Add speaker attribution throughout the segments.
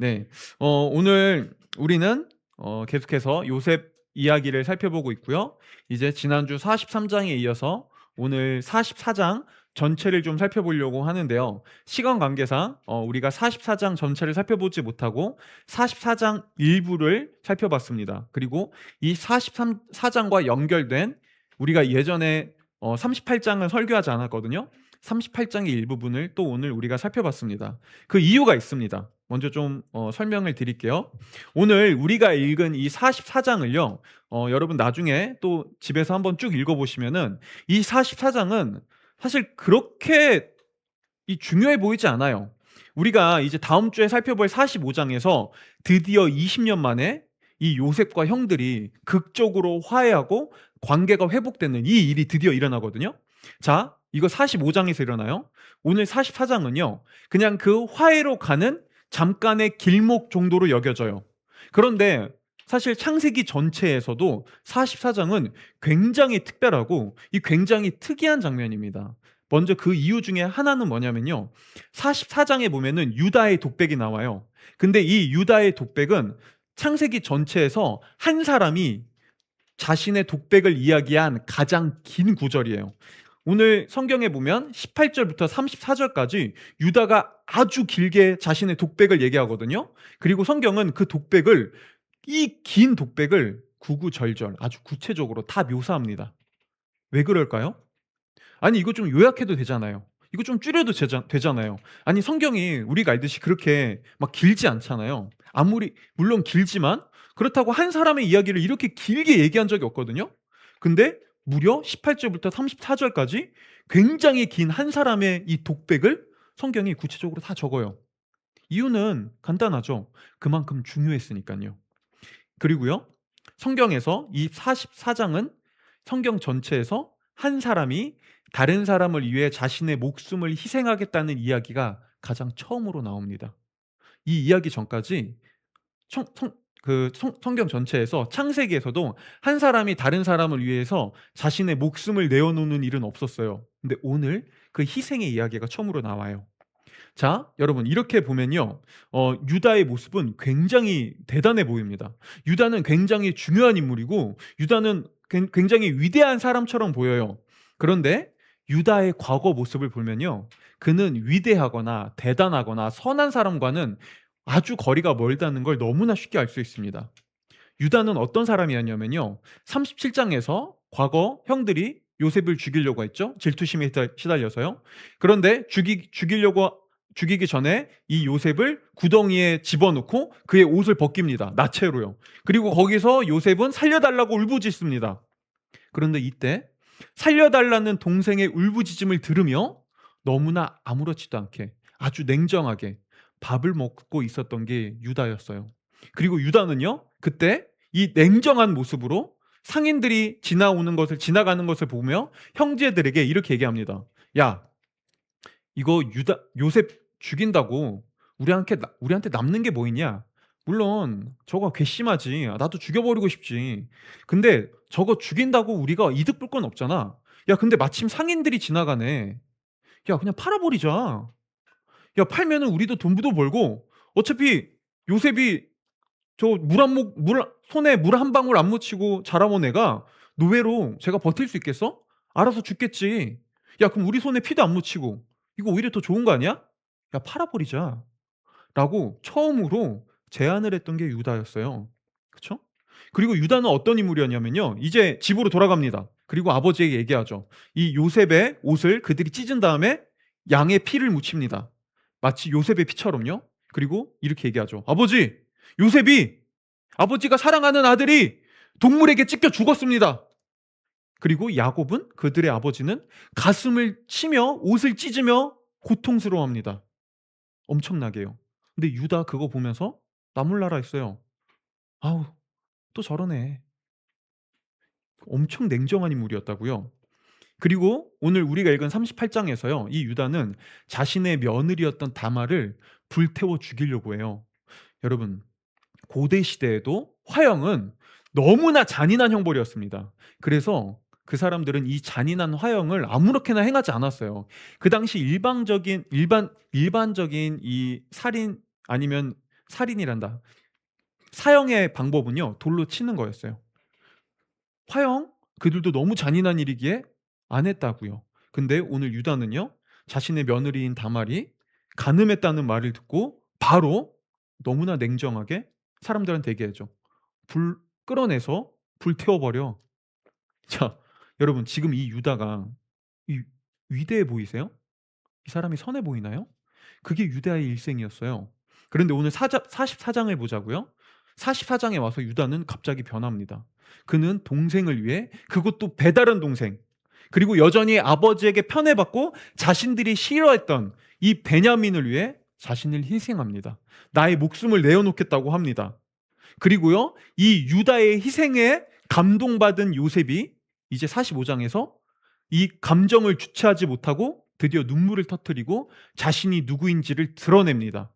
Speaker 1: 네. 오늘 우리는 계속해서 요셉 이야기를 살펴보고 있고요. 이제 지난주 43 장에 이어서 오늘 44장 전체를 좀 살펴보려고 하는데요. 시간 관계상 우리가 44장 전체를 살펴보지 못하고 44장 일부를 살펴봤습니다. 그리고 이 43 장과 연결된 우리가 예전에 38 장을 설교하지 않았거든요. 38 장의 일부분을 또 오늘 우리가 살펴봤습니다. 그 이유가 있습니다. 먼저 좀 설명을 드릴게요. 오늘 우리가 읽은 이 44 장을요. 여러분 나중에 또 집에서 한번 쭉 읽어 보시면은 이 44 장은 사실 그렇게 중요해 보이지 않아요. 우리가 이제 다음 주에 살펴볼 45 장에서 드디어 20년 만에 이 요셉과 형들이 극적으로 화해하고 관계가 회복되는 이 일이 드디어 일어나거든요. 자, 이거 45 장에서 일어나요. 오늘 44 장은요. 그냥 그 화해로 가는 잠깐의 길목 정도로 여겨져요. 그런데 사실 창세기 전체에서도 44 장은 굉장히 특별하고 이 굉장히 특이한 장면입니다. 먼저 그 이유 중에 하나는 뭐냐면요. 44 장에 보면은 유다의 독백이 나와요. 근데 이 유다의 독백은 창세기 전체에서 한 사람이 자신의 독백을 이야기한 가장 긴 구절이에요. 오늘 성경에 보면 18절부터 34절까지 유다가 아주 길게 자신의 독백을 얘기하거든요. 그리고 성경은 그 독백을 이 긴 독백을 구구절절 아주 구체적으로 다 묘사합니다. 왜 그럴까요? 아니 이거 좀 요약해도 되잖아요. 이거 좀 줄여도 되잖아요. 아니 성경이 우리가 알듯이 그렇게 막 길지 않잖아요. 아무리 물론 길지만 그렇다고 한 사람의 이야기를 이렇게 길게 얘기한 적이 없거든요. 근데 무려 18절부터 34절까지 굉장히 긴 한 사람의 이 독백을 성경이 구체적으로 다 적어요. 이유는 간단하죠. 그만큼 중요했으니깐요. 그리고요. 성경에서 이 44 장은 성경 전체에서 한 사람이 다른 사람을 위해 자신의 목숨을 희생하겠다는 이야기가 가장 처음으로 나옵니다. 이 이야기 전까지 청 성 그 성 성경 전체에서 창세기에서도 한 사람이 다른 사람을 위해서 자신의 목숨을 내어 놓는 일은 없었어요. 근데 오늘 그 희생의 이야기가 처음으로 나와요. 자, 여러분 이렇게 보면요. 유다의 모습은 굉장히 대단해 보입니다. 유다는 굉장히 중요한 인물이고 유다는 굉장히 위대한 사람처럼 보여요. 그런데 유다의 과거 모습을 보면요. 그는 위대하거나 대단하거나 선한 사람과는 아주 거리가 멀다는 걸 너무나 쉽게 알 수 있습니다. 유다는 어떤 사람이었냐면요. 37 장에서 과거 형들이 요셉을 죽이려고 했죠. 질투심에 시달려서요. 그런데 죽이기 전에 이 요셉을 구덩이에 집어넣고 그의 옷을 벗깁니다. 나체로요. 그리고 거기서 요셉은 살려달라고 울부짖습니다. 그런데 이때 살려달라는 동생의 울부짖음을 들으며 너무나 아무렇지도 않게 아주 냉정하게 밥을 먹고 있었던 게 유다였어요. 그리고 유다는요, 그때 이 냉정한 모습으로 상인들이 지나가는 것을 보며 형제들에게 이렇게 얘기합니다. 야, 이거 요셉 죽인다고 우리한테 남는 게 뭐 있냐? 물론 저거 괘씸하지. 나도 죽여버리고 싶지. 근데 저거 죽인다고 우리가 이득 볼 건 없잖아. 야, 근데 마침 상인들이 지나가네. 야, 그냥 팔아버리자. 야, 팔면은 우리도 돈도 벌고 어차피 요셉이 저 물 한 모 물 손에 물 한 방울 안 묻히고 자라온 애가 노예로 제가 버틸 수 있겠어? 알아서 죽겠지. 야, 그럼 우리 손에 피도 안 묻히고 이거 오히려 더 좋은 거 아니야? 야, 팔아 버리자.'라고 처음으로 제안을 했던 게 유다였어요. 그쵸? 그리고 유다는 어떤 인물이었냐면요. 이제 집으로 돌아갑니다. 그리고 아버지에게 얘기하죠. 이 요셉의 옷을 그들이 찢은 다음에 양의 피를 묻힙니다. 마치 요셉의 피처럼요. 그리고 이렇게 얘기하죠. "아버지, 요셉이 아버지가 사랑하는 아들이 동물에게 찢겨 죽었습니다." 그리고 야곱은 그들의 아버지는 가슴을 치며 옷을 찢으며 고통스러워합니다. 엄청나게요. 근데 유다 그거 보면서 나몰라라 했어요. '아우 또 저러네.' 엄청 냉정한 인물이었다고요. 그리고 오늘 우리가 읽은 38 장에서요. 이 유다는 자신의 며느리였던 다말을 불태워 죽이려고 해요. 여러분 고대 시대에도 화형은 너무나 잔인한 형벌이었습니다. 그래서 그 사람들은 이 잔인한 화형을 아무렇게나 행하지 않았어요. 그 당시 일반적인 이 살인 아니면 살인이란다. 사형의 방법은요, 돌로 치는 거였어요. 화형? 그들도 너무 잔인한 일이기에 안 했다고요. 근데 오늘 유다는요, 자신의 며느리인 다말이 간음했다는 말을 듣고 바로 너무나 냉정하게 사람들한테 얘기하죠. 불 끌어내서 불태워 버려. 자, 여러분 지금 이 유다가 이 위대해 보이세요? 이 사람이 선해 보이나요? 그게 유다의 일생이었어요. 그런데 오늘 44장을 보자고요. 44장에 와서 유다는 갑자기 변합니다. 그는 동생을 위해, 그것도 배다른 동생, 그리고 여전히 아버지에게 편애받고 자신들이 싫어했던 이 베냐민을 위해 자신을 희생합니다. 나의 목숨을 내어놓겠다고 합니다. 그리고요, 이 유다의 희생에 감동받은 요셉이 이제 45장에서 이 감정을 주체하지 못하고 드디어 눈물을 터뜨리고 자신이 누구인지를 드러냅니다.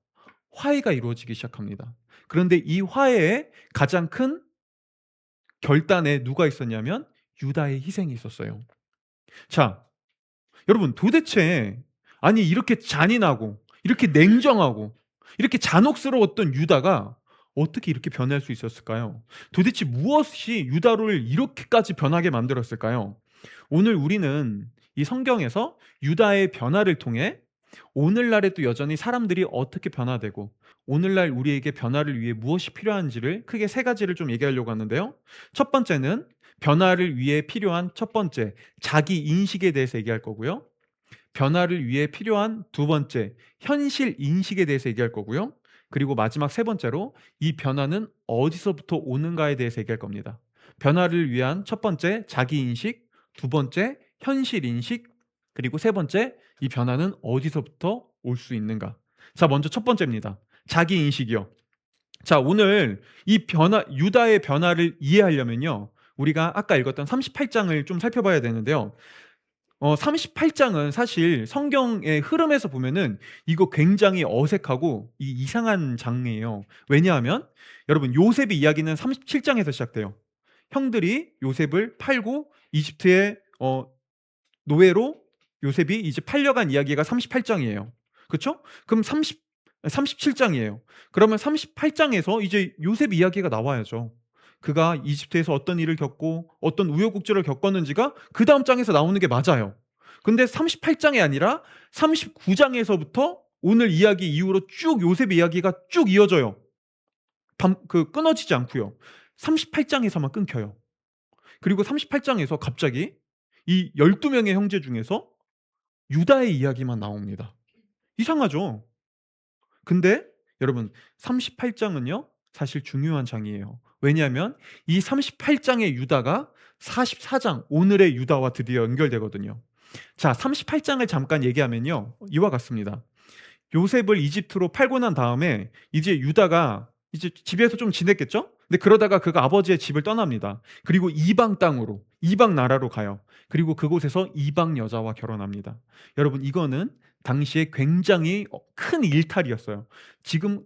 Speaker 1: 화해가 이루어지기 시작합니다. 그런데 이 화해에 가장 큰 결단에 누가 있었냐면 유다의 희생이 있었어요. 자, 여러분 도대체 아니 이렇게 잔인하고 이렇게 냉정하고 이렇게 잔혹스러웠던 유다가 어떻게 이렇게 변할 수 있었을까요? 도대체 무엇이 유다를 이렇게까지 변하게 만들었을까요? 오늘 우리는 이 성경에서 유다의 변화를 통해 오늘날에 또 여전히 사람들이 어떻게 변화되고 오늘날 우리에게 변화를 위해 무엇이 필요한지를 크게 세 가지를 좀 얘기하려고 하는데요. 첫 번째는 변화를 위해 필요한 첫 번째, 자기 인식에 대해서 얘기할 거고요. 변화를 위해 필요한 두 번째, 현실 인식에 대해서 얘기할 거고요. 그리고 마지막 세 번째로 이 변화는 어디서부터 오는가에 대해서 얘기할 겁니다. 변화를 위한 첫 번째, 자기 인식, 두 번째, 현실 인식, 그리고 세 번째, 이 변화는 어디서부터 올 수 있는가. 자, 먼저 첫 번째입니다. 자기 인식이요. 자, 오늘 이 변화, 유다의 변화를 이해하려면요, 우리가 아까 읽었던 38장을 좀 살펴봐야 되는데요. 38장은 사실 성경의 흐름에서 보면은 이거 굉장히 어색하고 이상한 장르예요. 왜냐하면 여러분 요셉의 이야기는 37장에서 시작돼요. 형들이 요셉을 팔고 이집트의 노예로 요셉이 이제 팔려간 이야기가 38장이에요. 그렇죠? 그럼 37장이에요. 그러면 38장에서 이제 요셉 이야기가 나와야죠. 그가 이집트에서 어떤 일을 겪고 어떤 우여곡절을 겪었는지가 그 다음 장에서 나오는 게 맞아요. 근데 38장이 아니라 39장에서부터 오늘 이야기 이후로 쭉 요셉 이야기가 쭉 이어져요. 끊어지지 않고요. 38장에서만 끊겨요. 그리고 38장에서 갑자기 이 12명의 형제 중에서 유다의 이야기만 나옵니다. 이상하죠? 근데 여러분 38장은요 사실 중요한 장이에요. 왜냐하면 이 38장의 유다가 44장 오늘의 유다와 드디어 연결되거든요. 자, 38장을 잠깐 얘기하면요 이와 같습니다. 요셉을 이집트로 팔고 난 다음에 이제 유다가 이제 집에서 좀 지냈겠죠? 근데 그러다가 그가 아버지의 집을 떠납니다. 그리고 이방 땅으로, 이방 나라로 가요. 그리고 그곳에서 이방 여자와 결혼합니다. 여러분 이거는 당시에 굉장히 큰 일탈이었어요. 지금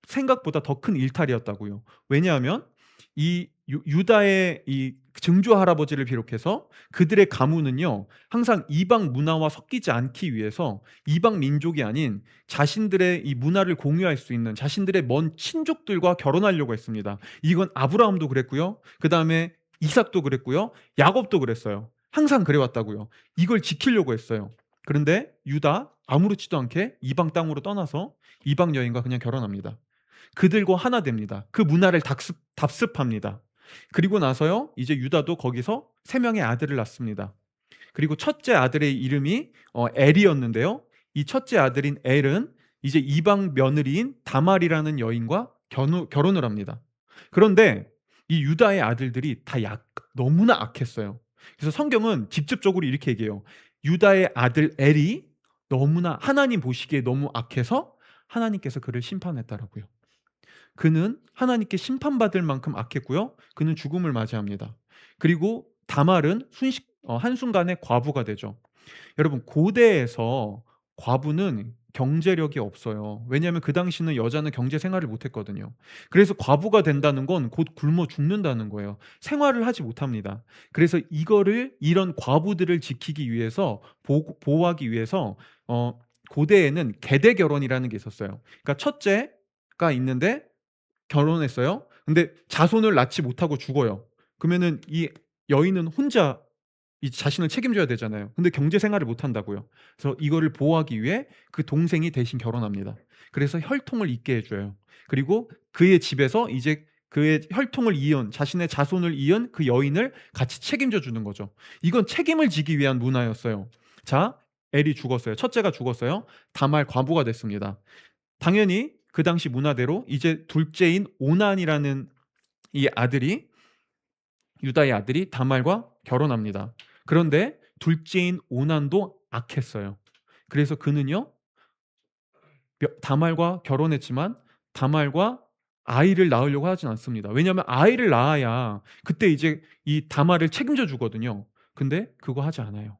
Speaker 1: 생각보다 더 큰 일탈이었다고요. 왜냐하면 이 유다의 이 증조 할아버지를 비롯해서 그들의 가문은요 항상 이방 문화와 섞이지 않기 위해서 이방 민족이 아닌 자신들의 이 문화를 공유할 수 있는 자신들의 먼 친족들과 결혼하려고 했습니다. 이건 아브라함도 그랬고요. 그 다음에 이삭도 그랬고요. 야곱도 그랬어요. 항상 그래왔다고요. 이걸 지키려고 했어요. 그런데 유다 아무렇지도 않게 이방 땅으로 떠나서 이방 여인과 그냥 결혼합니다. 그들과 하나 됩니다. 그 문화를 답습합니다. 그리고 나서요 이제 유다도 거기서 3명의 아들을 낳습니다. 그리고 첫째 아들의 이름이 엘이었는데요. 이 첫째 아들인 엘은 이제 이방 며느리인 다말이라는 여인과 결혼을 합니다. 그런데 이 유다의 아들들이 다 너무나 악했어요. 그래서 성경은 직접적으로 이렇게 얘기해요. 유다의 아들 엘이 너무나 하나님 보시기에 너무 악해서 하나님께서 그를 심판했다라고요. 그는 하나님께 심판받을 만큼 악했고요. 그는 죽음을 맞이합니다. 그리고 다말은 한순간에 과부가 되죠. 여러분 고대에서 과부는 경제력이 없어요. 왜냐하면 그 당시는 여자는 경제 생활을 못했거든요. 그래서 과부가 된다는 건 곧 굶어 죽는다는 거예요. 생활을 하지 못합니다. 그래서 이런 과부들을 지키기 위해서 보호하기 위해서 고대에는 계대 결혼이라는 게 있었어요. 그러니까 첫째 유다가 있는데 결혼했어요. 근데 자손을 낳지 못하고 죽어요. 그러면은 이 여인은 혼자 이 자신을 책임져야 되잖아요. 근데 경제 생활을 못 한다고요. 그래서 이거를 보호하기 위해 그 동생이 대신 결혼합니다. 그래서 혈통을 잇게 해 줘요. 그리고 그의 집에서 이제 그의 혈통을 이은 자신의 자손을 이은 그 여인을 같이 책임져 주는 거죠. 이건 책임을 지기 위한 문화였어요. 자, 엘이 죽었어요. 첫째가 죽었어요. 다말 과부가 됐습니다. 당연히 그 당시 문화대로 이제 둘째인 오난이라는 이 아들이 유다의 아들이 다말과 결혼합니다. 그런데 둘째인 오난도 악했어요. 그래서 그는요 다말과 결혼했지만 다말과 아이를 낳으려고 하진 않습니다. 왜냐하면 아이를 낳아야 그때 이제 이 다말을 책임져 주거든요. 근데 그거 하지 않아요.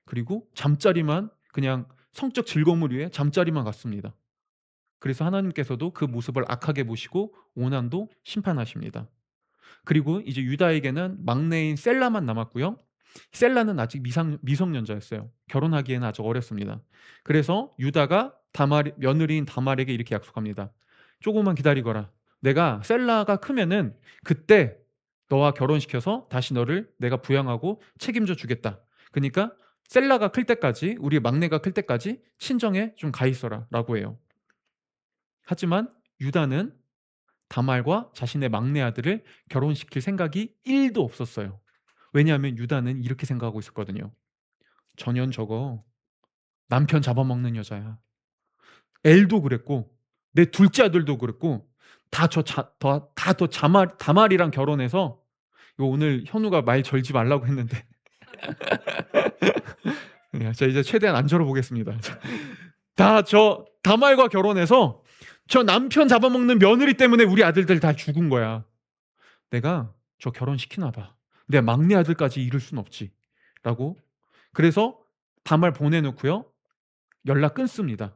Speaker 1: 그리고 잠자리만 그냥 성적 즐거움을 위해 잠자리만 갔습니다. 그래서 하나님께서도 그 모습을 악하게 보시고 오난도 심판하십니다. 그리고 이제 유다에게는 막내인 셀라만 남았고요. 셀라는 아직 미성년자였어요. 결혼하기에는 아주 어렸습니다. 그래서 유다가 며느리인 다말에게 이렇게 약속합니다. 조금만 기다리거라. 내가 셀라가 크면은 그때 너와 결혼시켜서 다시 너를 내가 부양하고 책임져 주겠다. 그러니까 셀라가 클 때까지, 우리 막내가 클 때까지 친정에 좀 가 있어라라고 해요. 하지만 유다는 다말과 자신의 막내 아들을 결혼시킬 생각이 1도 없었어요. 왜냐하면 유다는 이렇게 생각하고 있었거든요. 전현 저거 남편 잡아먹는 여자야. 엘도 그랬고 내 둘째 아들도 그랬고 다말이랑 결혼해서 이거 오늘 현우가 말 절지 말라고 했는데 자 이제 최대한 안 절어보겠습니다. 다 저 다말과 결혼해서 저 남편 잡아먹는 며느리 때문에 우리 아들들 다 죽은 거야. 내가 저 결혼시키나 봐. 내 막내 아들까지 잃을 순 없지. 라고. 그래서 다말 보내놓고요. 연락 끊습니다.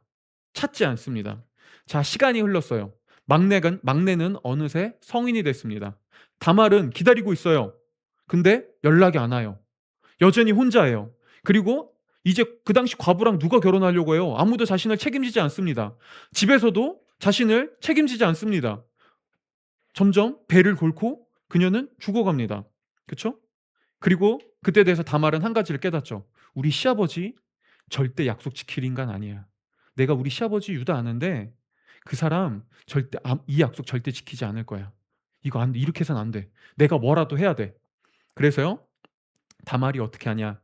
Speaker 1: 찾지 않습니다. 자, 시간이 흘렀어요. 막내는 어느새 성인이 됐습니다. 다말은 기다리고 있어요. 근데 연락이 안 와요. 여전히 혼자예요. 그리고 이제 그 당시 과부랑 누가 결혼하려고 해요? 아무도 자신을 책임지지 않습니다. 집에서도 자신을 책임지지 않습니다. 점점 배를 골고 그녀는 죽어갑니다. 그렇죠? 그리고 그때 대해서 다말은 한 가지를 깨닫죠. 우리 시아버지 절대 약속 지킬 인간 아니야. 내가 우리 시아버지 유다 아는데 그 사람 절대 이 약속 절대 지키지 않을 거야. 이거 이렇게 해서는 안 돼. 내가 뭐라도 해야 돼. 그래서요. 다말이 어떻게 하냐?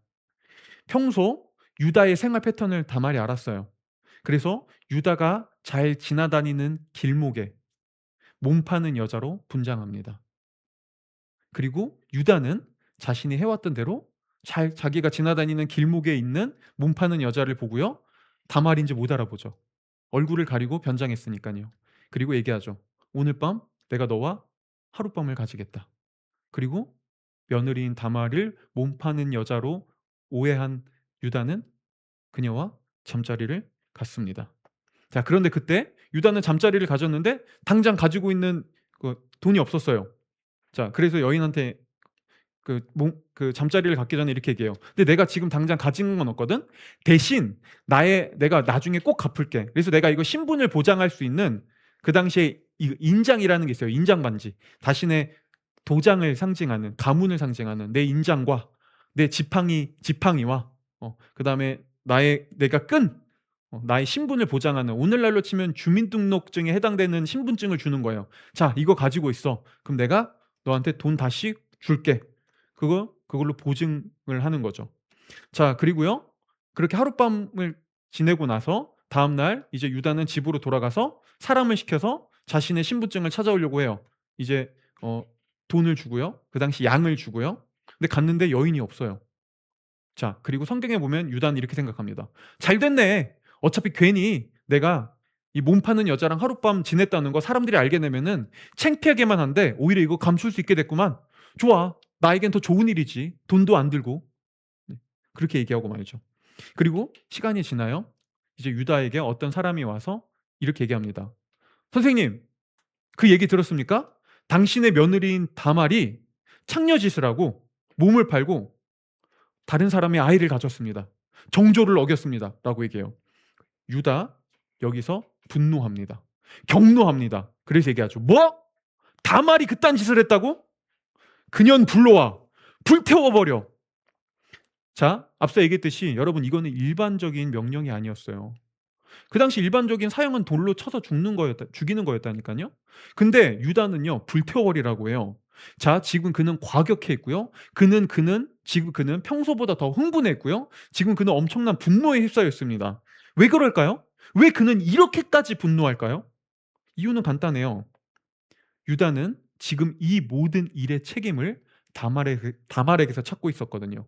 Speaker 1: 평소 유다의 생활 패턴을 다말이 알았어요. 그래서 유다가 잘 지나다니는 길목에 몸 파는 여자로 분장합니다. 그리고 유다는 자신이 해왔던 대로 자기가 지나다니는 길목에 있는 몸 파는 여자를 보고요. 다말인지 못 알아보죠. 얼굴을 가리고 변장했으니까요. 그리고 얘기하죠. 오늘 밤 내가 너와 하룻밤을 가지겠다. 그리고 며느리인 다말을 몸 파는 여자로 오해한 유다는 그녀와 잠자리를 갔습니다. 자, 그런데 그때 유다는 잠자리를 가졌는데 당장 가지고 있는 돈이 없었어요. 자, 그래서 여인한테 그 잠자리를 갖기 전에 이렇게 얘기해요. 근데 내가 지금 당장 가진 건 없거든. 대신 내가 나중에 꼭 갚을게. 그래서 내가 이거 신분을 보장할 수 있는 그 당시에 이 인장이라는 게 있어요. 인장 반지. 자신의 도장을 상징하는, 가문을 상징하는 내 인장과 내 지팡이와 그다음에 내가 끈 나의 신분을 보장하는, 오늘날로 치면 주민등록증에 해당되는 신분증을 주는 거예요. 자, 이거 가지고 있어. 그럼 내가 너한테 돈 다시 줄게. 그걸로 보증을 하는 거죠. 자, 그리고요. 그렇게 하룻밤을 지내고 나서 다음날 이제 유다는 집으로 돌아가서 사람을 시켜서 자신의 신분증을 찾아오려고 해요. 이제 돈을 주고요. 그 당시 양을 주고요. 근데 갔는데 여인이 없어요. 자, 그리고 성경에 보면 유다는 이렇게 생각합니다. 잘 됐네. 어차피 괜히 내가 이 몸 파는 여자랑 하룻밤 지냈다는 거 사람들이 알게 되면은 창피하게만 한데 오히려 이거 감출 수 있게 됐구만. 좋아. 나에겐 더 좋은 일이지. 돈도 안 들고. 네, 그렇게 얘기하고 말이죠. 그리고 시간이 지나요. 이제 유다에게 어떤 사람이 와서 이렇게 얘기합니다. 선생님, 그 얘기 들었습니까? 당신의 며느리인 다말이 창녀짓을 하고 몸을 팔고 다른 사람의 아이를 가졌습니다. 정조를 어겼습니다. 라고 얘기해요. 유다 여기서 분노합니다. 경노합니다. 그래서 얘기하죠. 뭐? 다말이 그딴 짓을 했다고? 그년 불러와. 불태워버려. 자, 앞서 얘기했듯이 여러분 이거는 일반적인 명령이 아니었어요. 그 당시 일반적인 사형은 돌로 쳐서 죽이는 거였다니까요. 근데 유다는요, 불태워버리라고 해요. 자, 지금 그는 과격해 있고요. 지금 그는 평소보다 더 흥분했고요. 지금 그는 엄청난 분노에 휩싸여 있습니다. 왜 그럴까요? 왜 그는 이렇게까지 분노할까요? 이유는 간단해요. 유다는 지금 이 모든 일의 책임을 다말에게서 찾고 있었거든요.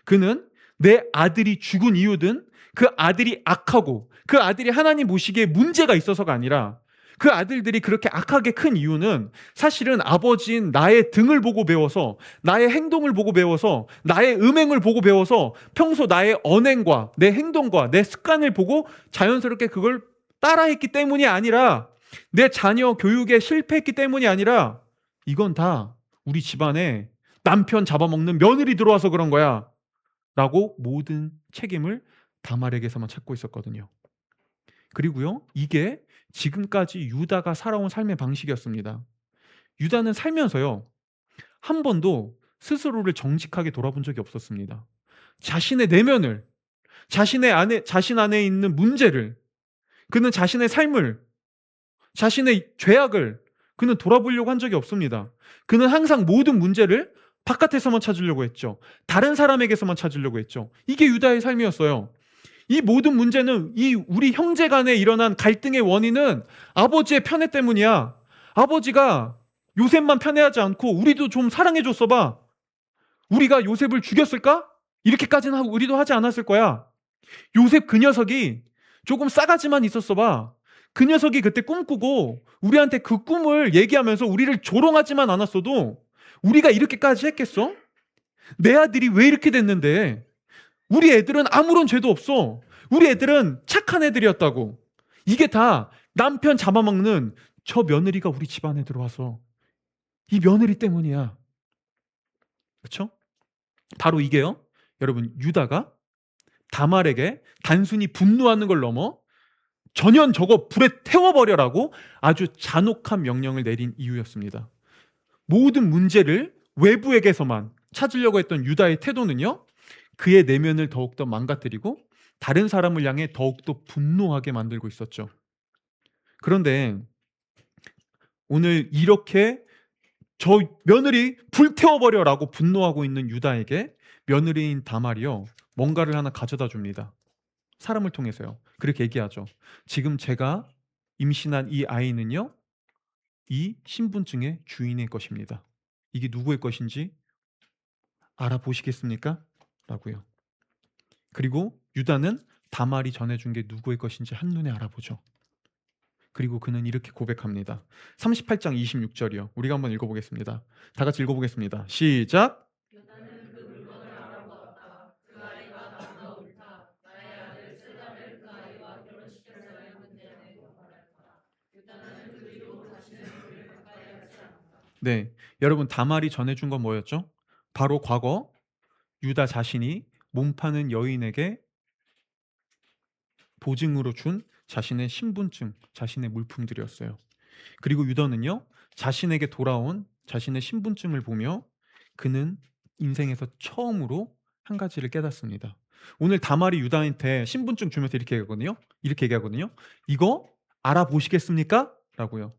Speaker 1: 그는 내 아들이 죽은 이유든 그 아들이 악하고 그 아들이 하나님 보시기에 문제가 있어서가 아니라 그 아들들이 그렇게 악하게 큰 이유는 사실은 아버지인 나의 등을 보고 배워서, 나의 행동을 보고 배워서, 나의 음행을 보고 배워서 평소 나의 언행과 내 행동과 내 습관을 보고 자연스럽게 그걸 따라했기 때문이 아니라, 내 자녀 교육에 실패했기 때문이 아니라, 이건 다 우리 집안에 남편 잡아먹는 며느리 들어와서 그런 거야 라고 모든 책임을 다말에게서만 찾고 있었거든요. 그리고요, 이게 지금까지 유다가 살아온 삶의 방식이었습니다. 유다는 살면서요, 한 번도 스스로를 정직하게 돌아본 적이 없었습니다. 자신의 내면을, 자신 안에 있는 문제를, 그는 자신의 삶을, 자신의 죄악을 그는 돌아보려고 한 적이 없습니다. 그는 항상 모든 문제를 바깥에서만 찾으려고 했죠. 다른 사람에게서만 찾으려고 했죠. 이게 유다의 삶이었어요. 이 모든 문제는, 이 우리 형제 간에 일어난 갈등의 원인은 아버지의 편애 때문이야. 아버지가 요셉만 편애하지 않고 우리도 좀 사랑해줬어 봐. 우리가 요셉을 죽였을까? 이렇게까지는 우리도 하지 않았을 거야. 요셉 그 녀석이 조금 싸가지만 있었어 봐. 그 녀석이 그때 꿈꾸고 우리한테 그 꿈을 얘기하면서 우리를 조롱하지만 않았어도 우리가 이렇게까지 했겠어? 내 아들이 왜 이렇게 됐는데? 우리 애들은 아무런 죄도 없어. 우리 애들은 착한 애들이었다고. 이게 다 남편 잡아먹는 저 며느리가 우리 집안에 들어와서 이 며느리 때문이야. 그렇죠? 바로 이게요, 여러분, 유다가 다말에게 단순히 분노하는 걸 넘어 전혀 저거 불에 태워버려라고 아주 잔혹한 명령을 내린 이유였습니다. 모든 문제를 외부에게서만 찾으려고 했던 유다의 태도는요, 그의 내면을 더욱더 망가뜨리고 다른 사람을 향해 더욱더 분노하게 만들고 있었죠. 그런데 오늘 이렇게 저 며느리 불태워버려라고 분노하고 있는 유다에게 며느리인 다말이요, 뭔가를 하나 가져다 줍니다. 사람을 통해서요. 그렇게 얘기하죠. 지금 제가 임신한 이 아이는요, 이 신분증의 주인의 것입니다. 이게 누구의 것인지 알아보시겠습니까? 라고요. 그리고 유다는 다말이 전해준 게 누구의 것인지 한눈에 알아보죠. 그리고 그는 이렇게 고백합니다. 38장 26절이요. 우리가 한번 읽어보겠습니다. 다 같이 읽어보겠습니다. 시작!
Speaker 2: 유다는 그 물건을 알아보았다. 그 아이가 나보다 옳다. 나의 아들 스다를 그 아이와 결혼시켜서야 문제라고 말했다. 유다는 그 뒤로 자신의 물을 가까이 하지 않았다.
Speaker 1: 네, 여러분, 다말이 전해준 건 뭐였죠? 바로 과거 유다 자신이 몸 파는 여인에게 보증으로 준 자신의 신분증, 자신의 물품들이었어요. 그리고 유다는요, 자신에게 돌아온 자신의 신분증을 보며 그는 인생에서 처음으로 한 가지를 깨닫습니다. 오늘 다말이 유다한테 신분증 주면서 이렇게 얘기하거든요. 이거 알아보시겠습니까? 라고요.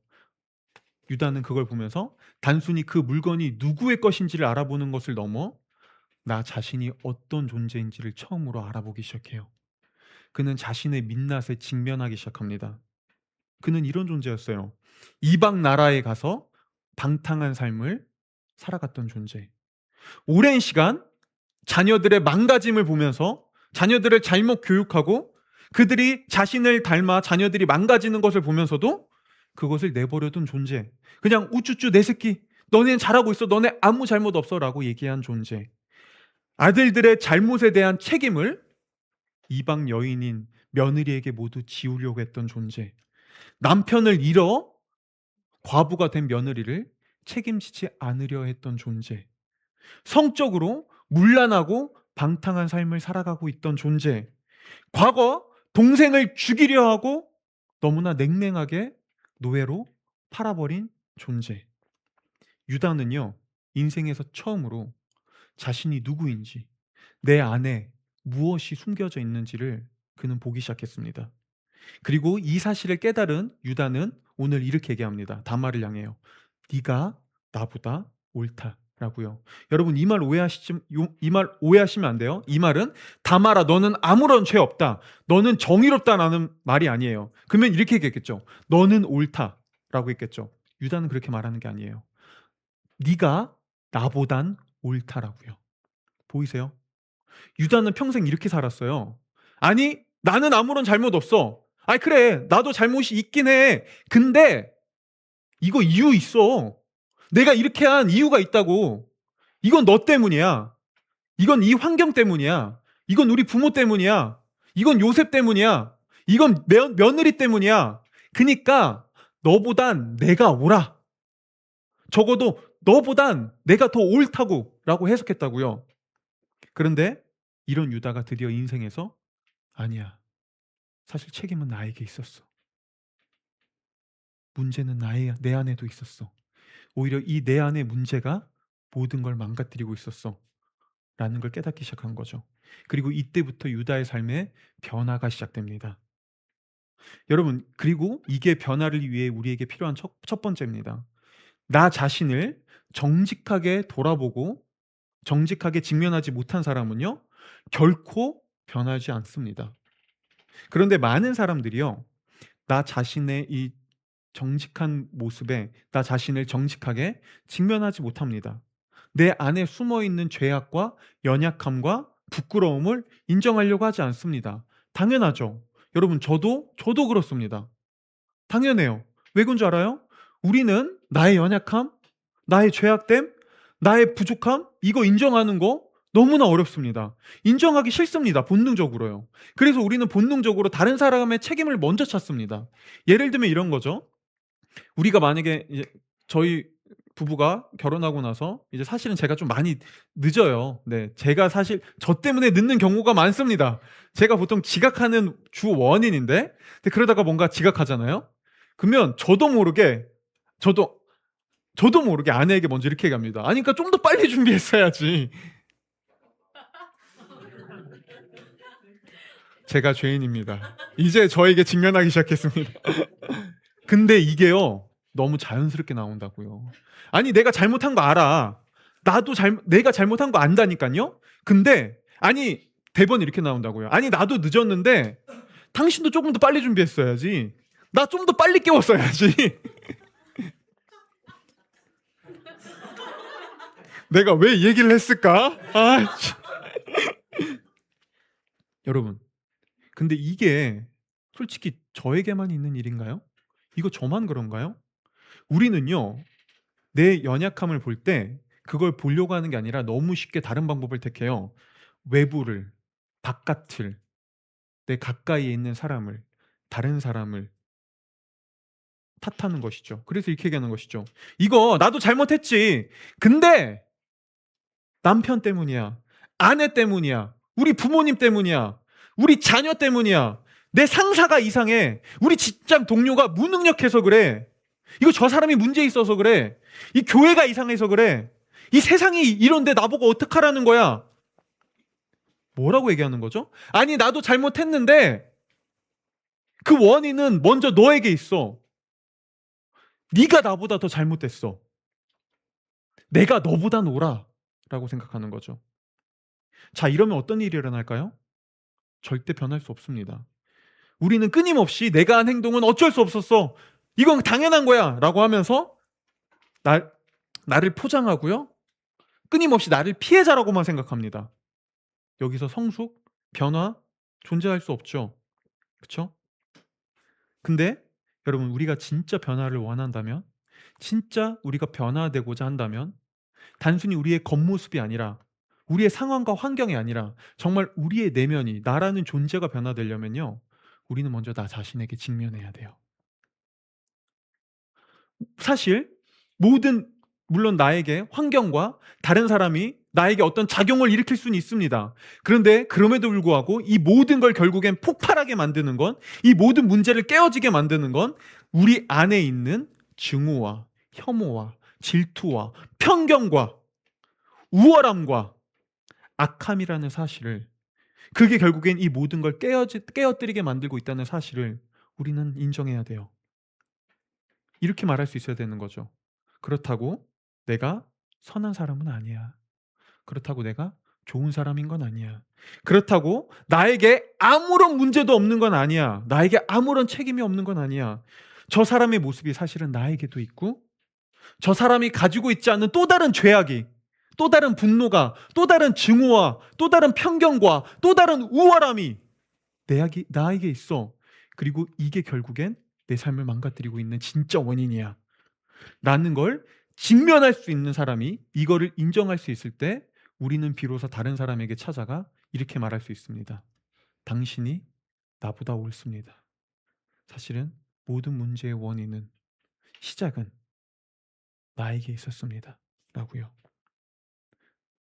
Speaker 1: 유다는 그걸 보면서 단순히 그 물건이 누구의 것인지를 알아보는 것을 넘어 나 자신이 어떤 존재인지를 처음으로 알아보기 시작해요. 그는 자신의 민낯에 직면하기 시작합니다. 그는 이런 존재였어요. 이방 나라에 가서 방탕한 삶을 살아갔던 존재. 오랜 시간 자녀들의 망가짐을 보면서 자녀들을 잘못 교육하고 그들이 자신을 닮아 자녀들이 망가지는 것을 보면서도 그것을 내버려둔 존재. 그냥 우쭈쭈 내 새끼, 너네는 잘하고 있어, 너네 아무 잘못 없어 라고 얘기한 존재. 아들들의 잘못에 대한 책임을 이방 여인인 며느리에게 모두 지우려고 했던 존재. 남편을 잃어 과부가 된 며느리를 책임지지 않으려 했던 존재. 성적으로 문란하고 방탕한 삶을 살아가고 있던 존재. 과거 동생을 죽이려 하고 너무나 냉랭하게 노예로 팔아버린 존재. 유다는요, 인생에서 처음으로 자신이 누구인지, 내 안에 무엇이 숨겨져 있는지를 그는 보기 시작했습니다. 그리고 이 사실을 깨달은 유다는 오늘 이렇게 얘기합니다. 다말을 향해요. 네가 나보다 옳다라고요. 여러분, 이 말 오해하시면 안 돼요. 이 말은 다말아, 너는 아무런 죄 없다, 너는 정의롭다라는 말이 아니에요. 그러면 이렇게 얘기했겠죠. 너는 옳다라고 했겠죠. 유다는 그렇게 말하는 게 아니에요. 네가 나보단 옳다라고요. 보이세요? 유다는 평생 이렇게 살았어요. 아니, 나는 아무런 잘못 없어. 아니, 그래, 나도 잘못이 있긴 해. 근데 이거 이유 있어. 내가 이렇게 한 이유가 있다고. 이건 너 때문이야. 이건 이 환경 때문이야. 이건 우리 부모 때문이야. 이건 요셉 때문이야. 이건 며느리 때문이야. 그니까 너보단 내가 옳아. 적어도 너보단 내가 더 옳다고 라고 해석했다고요. 그런데 이런 유다가 드디어 인생에서 아니야, 사실 책임은 나에게 있었어. 문제는 내 안에도 있었어. 오히려 이 내 안의 문제가 모든 걸 망가뜨리고 있었어 라는 걸 깨닫기 시작한 거죠. 그리고 이때부터 유다의 삶에 변화가 시작됩니다. 여러분, 그리고 이게 변화를 위해 우리에게 필요한 첫 번째입니다. 나 자신을 정직하게 돌아보고 정직하게 직면하지 못한 사람은요, 결코 변하지 않습니다. 그런데 많은 사람들이요, 나 자신의 이 정직한 모습에 나 자신을 정직하게 직면하지 못합니다. 내 안에 숨어있는 죄악과 연약함과 부끄러움을 인정하려고 하지 않습니다. 당연하죠. 여러분, 저도 그렇습니다. 당연해요. 왜 그런 줄 알아요? 우리는 나의 연약함, 나의 죄악됨, 나의 부족함, 이거 인정하는 거 너무나 어렵습니다. 인정하기 싫습니다. 본능적으로요. 그래서 우리는 본능적으로 다른 사람의 책임을 먼저 찾습니다. 예를 들면 이런 거죠. 우리가 만약에 이제 저희 부부가 결혼하고 나서 이제 사실은 제가 좀 많이 늦어요. 네, 제가 사실 저 때문에 늦는 경우가 많습니다. 제가 보통 지각하는 주 원인인데, 근데 그러다가 뭔가 지각하잖아요. 그러면 저도 모르게 아내에게 먼저 이렇게 얘기합니다. 아니, 그러니까 좀 더 빨리 준비했어야지. 제가 죄인입니다. 이제 저에게 직면하기 시작했습니다. 근데 이게요, 너무 자연스럽게 나온다고요. 아니, 내가 잘못한 거 알아. 내가 잘못한 거 안다니까요. 근데 아니, 대본 이렇게 나온다고요. 아니, 나도 늦었는데 당신도 조금 더 빨리 준비했어야지. 나 좀 더 빨리 깨웠어야지. 내가 왜 이 얘기를 했을까? 여러분, 근데 이게 솔직히 저에게만 있는 일인가요? 이거 저만 그런가요? 우리는요, 내 연약함을 볼 때 그걸 보려고 하는 게 아니라 너무 쉽게 다른 방법을 택해요. 외부를, 바깥을, 내 가까이에 있는 사람을, 다른 사람을 탓하는 것이죠. 그래서 이렇게 얘기하는 것이죠. 이거 나도 잘못했지. 근데 남편 때문이야. 아내 때문이야. 우리 부모님 때문이야. 우리 자녀 때문이야. 내 상사가 이상해. 우리 직장 동료가 무능력해서 그래. 이거 저 사람이 문제 있어서 그래. 이 교회가 이상해서 그래. 이 세상이 이런데 나보고 어떡하라는 거야. 뭐라고 얘기하는 거죠? 아니, 나도 잘못했는데 그 원인은 먼저 너에게 있어. 네가 나보다 더 잘못됐어. 내가 너보다 노라 라고 생각하는 거죠. 자, 이러면 어떤 일이 일어날까요? 절대 변할 수 없습니다. 우리는 끊임없이 내가 한 행동은 어쩔 수 없었어, 이건 당연한 거야 라고 하면서 나를 포장하고요, 끊임없이 나를 피해자라고만 생각합니다. 여기서 성숙, 변화 존재할 수 없죠. 그렇죠? 근데 여러분, 우리가 진짜 변화를 원한다면, 진짜 우리가 변화되고자 한다면 단순히 우리의 겉모습이 아니라, 우리의 상황과 환경이 아니라 정말 우리의 내면이, 나라는 존재가 변화되려면요, 우리는 먼저 나 자신에게 직면해야 돼요. 사실 물론 나에게 환경과 다른 사람이 나에게 어떤 작용을 일으킬 수는 있습니다. 그런데 그럼에도 불구하고 이 모든 걸 결국엔 폭발하게 만드는 건, 이 모든 문제를 깨어지게 만드는 건 우리 안에 있는 증오와 혐오와 질투와 편견과 우월함과 악함이라는 사실을, 그게 결국엔 이 모든 걸 깨어뜨리게 만들고 있다는 사실을 우리는 인정해야 돼요. 이렇게 말할 수 있어야 되는 거죠. 그렇다고 내가 선한 사람은 아니야. 그렇다고 내가 좋은 사람인 건 아니야. 그렇다고 나에게 아무런 문제도 없는 건 아니야. 나에게 아무런 책임이 없는 건 아니야. 저 사람의 모습이 사실은 나에게도 있고, 저 사람이 가지고 있지 않는 또 다른 죄악이, 또 다른 분노가, 또 다른 증오와 또 다른 편견과 또 다른 우월함이 나에게 있어. 그리고 이게 결국엔 내 삶을 망가뜨리고 있는 진짜 원인이야 라는 걸 직면할 수 있는 사람이, 이거를 인정할 수 있을 때 우리는 비로소 다른 사람에게 찾아가 이렇게 말할 수 있습니다. 당신이 나보다 옳습니다. 사실은 모든 문제의 원인은, 시작은 나에게 있었습니다 라고요.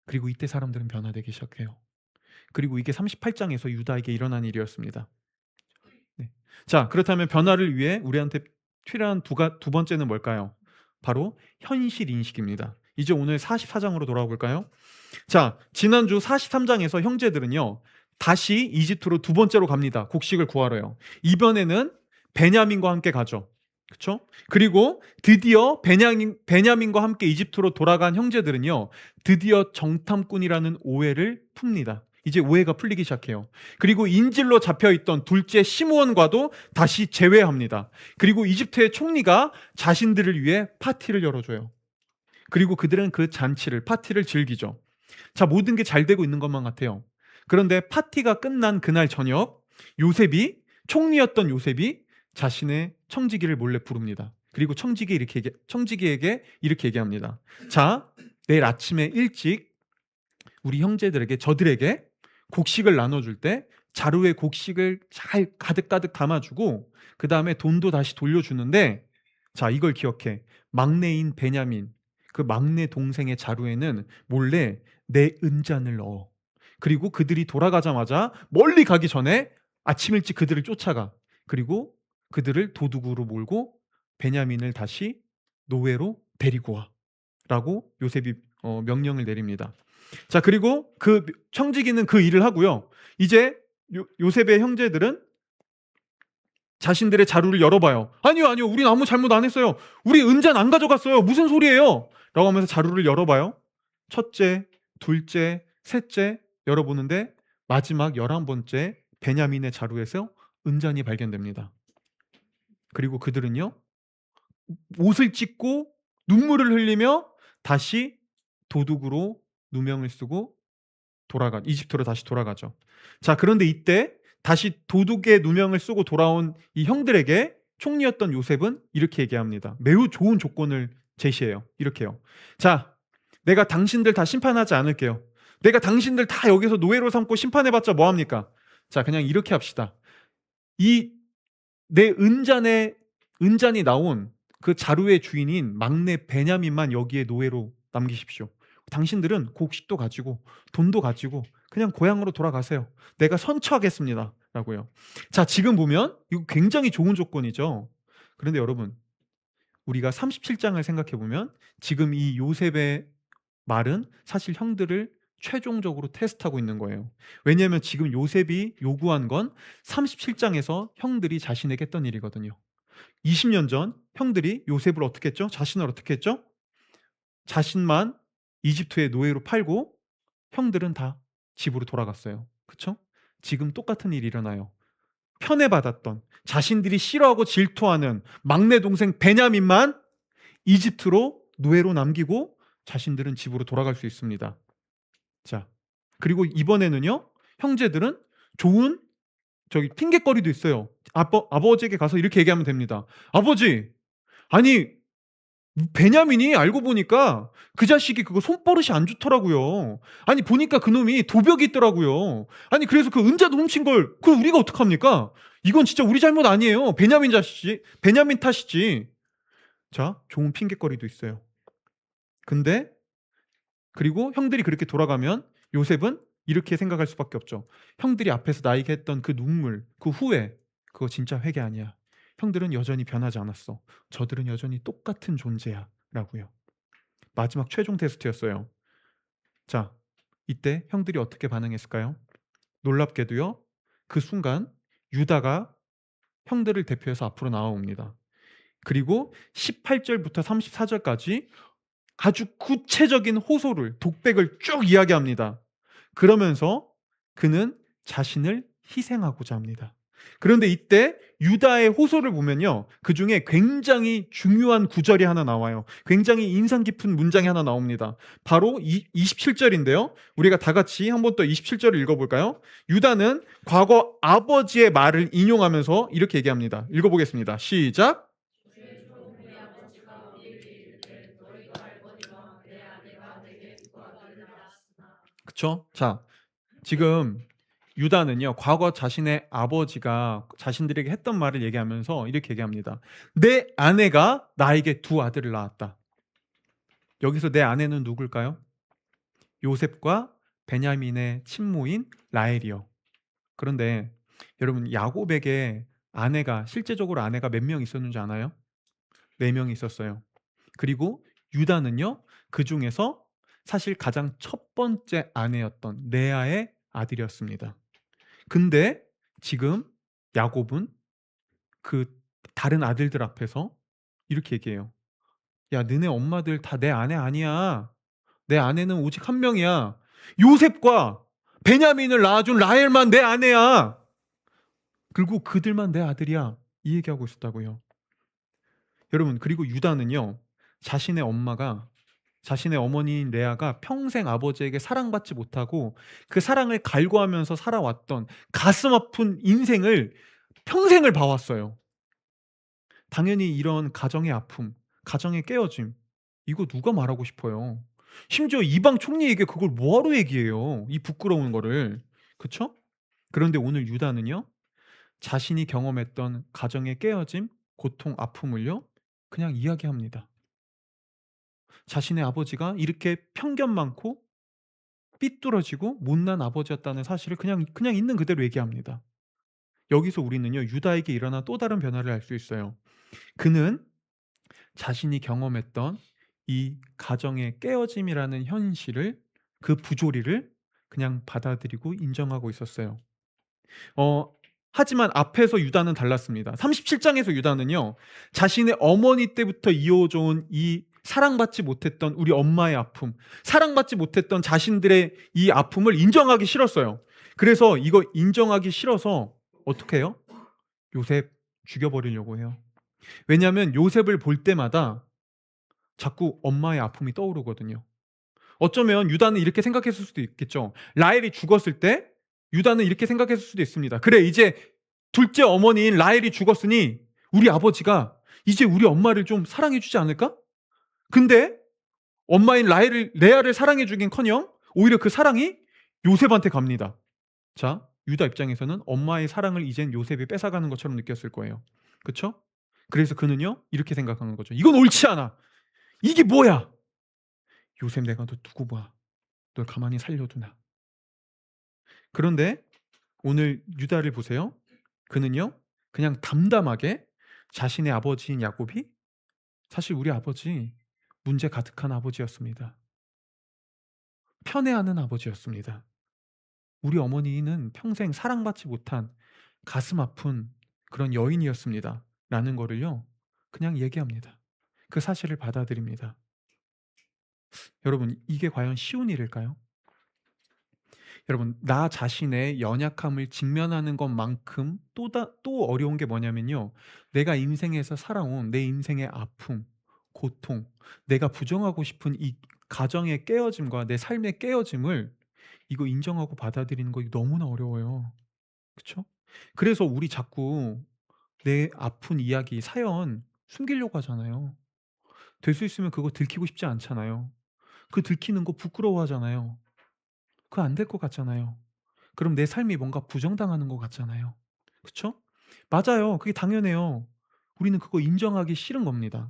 Speaker 1: 그리고 이때 사람들은 변화되기 시작해요. 그리고 이게 38장에서 유다에게 일어난 일이었습니다. 네. 자, 그렇다면 변화를 위해 우리한테 필요한 두 번째는 뭘까요? 바로 현실 인식입니다. 이제 오늘 44장으로 돌아와 볼까요? 자, 지난주 43장에서 형제들은요, 다시 이집트로 두 번째로 갑니다. 곡식을 구하러요. 이번에는 베냐민과 함께 가죠. 그렇죠? 그리고 드디어 베냐민과 함께 이집트로 돌아간 형제들은요, 드디어 정탐꾼이라는 오해를 풉니다. 이제 오해가 풀리기 시작해요. 그리고 인질로 잡혀있던 둘째 시므온과도 다시 재회합니다. 그리고 이집트의 총리가 자신들을 위해 파티를 열어줘요. 그리고 그들은 그 파티를 즐기죠. 자, 모든 게 잘 되고 있는 것만 같아요. 그런데 파티가 끝난 그날 저녁, 총리였던 요셉이 자신의 청지기를 몰래 부릅니다. 그리고 청지기에게 이렇게 얘기합니다. 자, 내일 아침에 일찍 우리 저들에게 곡식을 나눠줄 때 자루에 곡식을 잘 가득가득 담아주고, 그 다음에 돈도 다시 돌려주는데, 자, 이걸 기억해. 막내인 베냐민, 그 막내 동생의 자루에는 몰래 내 은잔을 넣어. 그리고 그들이 돌아가자마자 멀리 가기 전에 아침 일찍 그들을 쫓아가. 그리고 그들을 도둑으로 몰고 베냐민을 다시 노예로 데리고 와 라고 요셉이 명령을 내립니다. 자, 그리고 그 청지기는 그 일을 하고요. 이제 요셉의 형제들은 자신들의 자루를 열어봐요. 아니요, 우린 아무 잘못 안 했어요. 우리 은잔 안 가져갔어요. 무슨 소리예요? 라고 하면서 자루를 열어봐요. 첫째, 둘째, 셋째 열어보는데 마지막 11번째 베냐민의 자루에서 은잔이 발견됩니다. 그리고 그들은요, 옷을 찢고 눈물을 흘리며 다시 도둑으로 누명을 쓰고 이집트로 다시 돌아가죠. 자, 그런데 이때 다시 도둑의 누명을 쓰고 돌아온 이 형들에게 총리였던 요셉은 이렇게 얘기합니다. 매우 좋은 조건을 제시해요. 이렇게요. 자, 내가 당신들 다 심판하지 않을게요. 내가 당신들 다 여기서 노예로 삼고 심판해봤자 뭐합니까? 자, 그냥 이렇게 합시다. 이 내 은잔이 나온 그 자루의 주인인 막내 베냐민만 여기에 노예로 남기십시오. 당신들은 곡식도 가지고 돈도 가지고 그냥 고향으로 돌아가세요. 내가 선처하겠습니다 라고요. 자, 지금 보면 이거 굉장히 좋은 조건이죠. 그런데 여러분, 우리가 37장을 생각해 보면 지금 이 요셉의 말은 사실 형들을 최종적으로 테스트하고 있는 거예요. 왜냐하면 지금 요셉이 요구한 건 37장에서 형들이 자신에게 했던 일이거든요. 20년 전 형들이 요셉을 어떻게 했죠? 자신을 어떻게 했죠? 자신만 이집트의 노예로 팔고 형들은 다 집으로 돌아갔어요. 그렇죠? 지금 똑같은 일이 일어나요. 편애받았던, 자신들이 싫어하고 질투하는 막내 동생 베냐민만 이집트로 노예로 남기고 자신들은 집으로 돌아갈 수 있습니다. 자, 그리고 이번에는요, 형제들은 좋은 핑계거리도 있어요. 아버지에게 가서 이렇게 얘기하면 됩니다. 아버지, 아니 베냐민이 알고 보니까 그 자식이 그거 손버릇이 안 좋더라고요. 아니 보니까 그놈이 도벽이 있더라고요. 아니 그래서 그 은자도 훔친 걸 그 우리가 어떡합니까? 이건 진짜 우리 잘못 아니에요. 베냐민 탓이지. 자, 좋은 핑계거리도 있어요. 근데 그리고 형들이 그렇게 돌아가면 요셉은 이렇게 생각할 수밖에 없죠. 형들이 앞에서 나에게 했던 그 눈물, 그 후회, 그거 진짜 회개 아니야. 형들은 여전히 변하지 않았어. 저들은 여전히 똑같은 존재야. 라고요. 마지막 최종 테스트였어요. 자, 이때 형들이 어떻게 반응했을까요? 놀랍게도요. 그 순간 유다가 형들을 대표해서 앞으로 나와옵니다. 그리고 18절부터 34절까지 아주 구체적인 호소를, 독백을 쭉 이야기합니다. 그러면서 그는 자신을 희생하고자 합니다. 그런데 이때 유다의 호소를 보면요, 그 중에 굉장히 중요한 구절이 하나 나와요. 굉장히 인상 깊은 문장이 하나 나옵니다. 바로 27절인데요. 우리가 다 같이 한번 또 27절을 읽어볼까요? 유다는 과거 아버지의 말을 인용하면서 이렇게 얘기합니다. 읽어보겠습니다. 시작.
Speaker 2: 주의 종 우리 아버지가 우리에게 이르되 너희가 알거니와 내 아내가 내게 두 아들을 낳았으나.
Speaker 1: 그쵸? 자, 지금 유다는요, 과거 자신의 아버지가 자신들에게 했던 말을 얘기하면서 이렇게 얘기합니다. 내 아내가 나에게 두 아들을 낳았다. 여기서 내 아내는 누굴까요? 요셉과 베냐민의 친모인 라헬이요. 그런데 여러분, 야곱에게 실제적으로 아내가 몇 명 있었는지 아나요? 4명이 있었어요. 그리고 유다는요, 그 중에서 사실 가장 첫 번째 아내였던 레아의 아들이었습니다. 근데 지금 야곱은 그 다른 아들들 앞에서 이렇게 얘기해요. 야, 너네 엄마들 다 내 아내 아니야. 내 아내는 오직 한 명이야. 요셉과 베냐민을 낳아준 라헬만 내 아내야. 그리고 그들만 내 아들이야. 이 얘기하고 있었다고요. 여러분, 그리고 유다는요, 자신의 어머니인 레아가 평생 아버지에게 사랑받지 못하고 그 사랑을 갈구하면서 살아왔던 가슴 아픈 인생을 평생을 봐왔어요. 당연히 이런 가정의 아픔, 가정의 깨어짐, 이거 누가 말하고 싶어요? 심지어 이방 총리에게 그걸 뭐하러 얘기해요? 이 부끄러운 거를. 그쵸? 그런데 오늘 유다는요, 자신이 경험했던 가정의 깨어짐, 고통, 아픔을요, 그냥 이야기합니다. 자신의 아버지가 이렇게 편견 많고 삐뚤어지고 못난 아버지였다는 사실을 그냥 있는 그대로 얘기합니다. 여기서 우리는요, 유다에게 일어난 또 다른 변화를 알 수 있어요. 그는 자신이 경험했던 이 가정의 깨어짐이라는 현실을, 그 부조리를 그냥 받아들이고 인정하고 있었어요. 하지만 앞에서 유다는 달랐습니다. 37장에서 유다는요, 자신의 어머니 때부터 이어져 온 이 사랑받지 못했던 우리 엄마의 아픔, 사랑받지 못했던 자신들의 이 아픔을 인정하기 싫었어요. 그래서 이거 인정하기 싫어서 어떻게 해요? 요셉 죽여버리려고 해요. 왜냐하면 요셉을 볼 때마다 자꾸 엄마의 아픔이 떠오르거든요. 어쩌면 유다는 이렇게 생각했을 수도 있겠죠. 라헬이 죽었을 때 유다는 이렇게 생각했을 수도 있습니다. 그래, 이제 둘째 어머니인 라헬이 죽었으니 우리 아버지가 이제 우리 엄마를 좀 사랑해 주지 않을까? 근데 엄마인 레아를 사랑해 주긴커녕 오히려 그 사랑이 요셉한테 갑니다. 자, 유다 입장에서는 엄마의 사랑을 이젠 요셉이 뺏어가는 것처럼 느꼈을 거예요. 그렇죠? 그래서 그는요, 이렇게 생각하는 거죠. 이건 옳지 않아. 이게 뭐야? 요셉, 내가 너 두고 봐. 널 가만히 살려두나. 그런데 오늘 유다를 보세요. 그는요, 그냥 담담하게 자신의 아버지인 야곱이 사실 우리 아버지 문제 가득한 아버지였습니다. 편애하는 아버지였습니다. 우리 어머니는 평생 사랑받지 못한 가슴 아픈 그런 여인이었습니다. 라는 거를요, 그냥 얘기합니다. 그 사실을 받아들입니다. 여러분, 이게 과연 쉬운 일일까요? 여러분, 나 자신의 연약함을 직면하는 것만큼 또 어려운 게 뭐냐면요, 내가 인생에서 살아온 내 인생의 아픔, 고통, 내가 부정하고 싶은 이 가정의 깨어짐과 내 삶의 깨어짐을 이거 인정하고 받아들이는 거 이거 너무나 어려워요. 그쵸? 그래서 우리 자꾸 내 아픈 이야기, 사연 숨기려고 하잖아요. 될 수 있으면 그거 들키고 싶지 않잖아요. 그 들키는 거 부끄러워하잖아요. 그거 안 될 것 같잖아요. 그럼 내 삶이 뭔가 부정당하는 것 같잖아요. 그쵸? 맞아요. 그게 당연해요. 우리는 그거 인정하기 싫은 겁니다.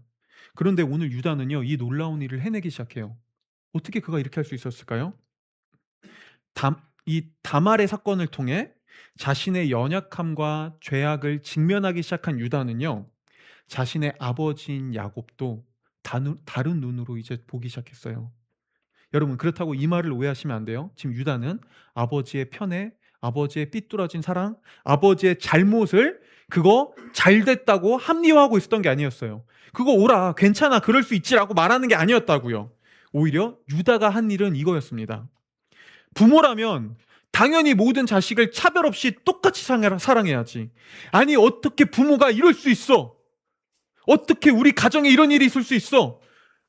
Speaker 1: 그런데 오늘 유다는요, 이 놀라운 일을 해내기 시작해요. 어떻게 그가 이렇게 할 수 있었을까요? 이 다말의 사건을 통해 자신의 연약함과 죄악을 직면하기 시작한 유다는요, 자신의 아버지인 야곱도 다른 눈으로 이제 보기 시작했어요. 여러분, 그렇다고 이 말을 오해하시면 안 돼요. 지금 유다는 아버지의 편에, 아버지의 삐뚤어진 사랑, 아버지의 잘못을 그거 잘 됐다고 합리화하고 있었던 게 아니었어요. 그거 오라, 괜찮아, 그럴 수 있지라고 말하는 게 아니었다고요. 오히려 유다가 한 일은 이거였습니다. 부모라면 당연히 모든 자식을 차별 없이 똑같이 사랑해야지. 아니, 어떻게 부모가 이럴 수 있어? 어떻게 우리 가정에 이런 일이 있을 수 있어?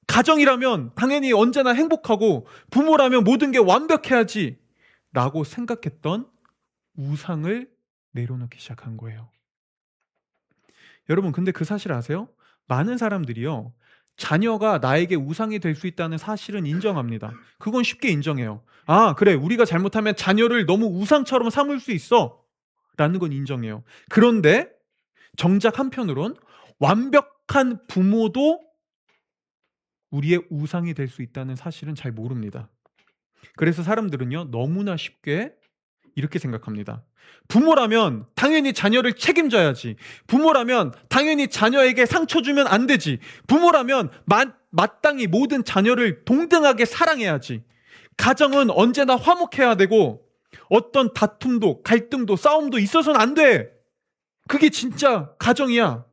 Speaker 1: 가정이라면 당연히 언제나 행복하고 부모라면 모든 게 완벽해야지 라고 생각했던 우상을 내려놓기 시작한 거예요. 여러분, 근데 그 사실 아세요? 많은 사람들이요, 자녀가 나에게 우상이 될 수 있다는 사실은 인정합니다. 그건 쉽게 인정해요. 아, 그래, 우리가 잘못하면 자녀를 너무 우상처럼 삼을 수 있어 라는 건 인정해요. 그런데 정작 한편으론 완벽한 부모도 우리의 우상이 될 수 있다는 사실은 잘 모릅니다. 그래서 사람들은요, 너무나 쉽게 이렇게 생각합니다. 부모라면 당연히 자녀를 책임져야지. 부모라면 당연히 자녀에게 상처 주면 안 되지. 부모라면 마땅히 모든 자녀를 동등하게 사랑해야지. 가정은 언제나 화목해야 되고 어떤 다툼도 갈등도 싸움도 있어서는 안 돼. 그게 진짜 가정이야.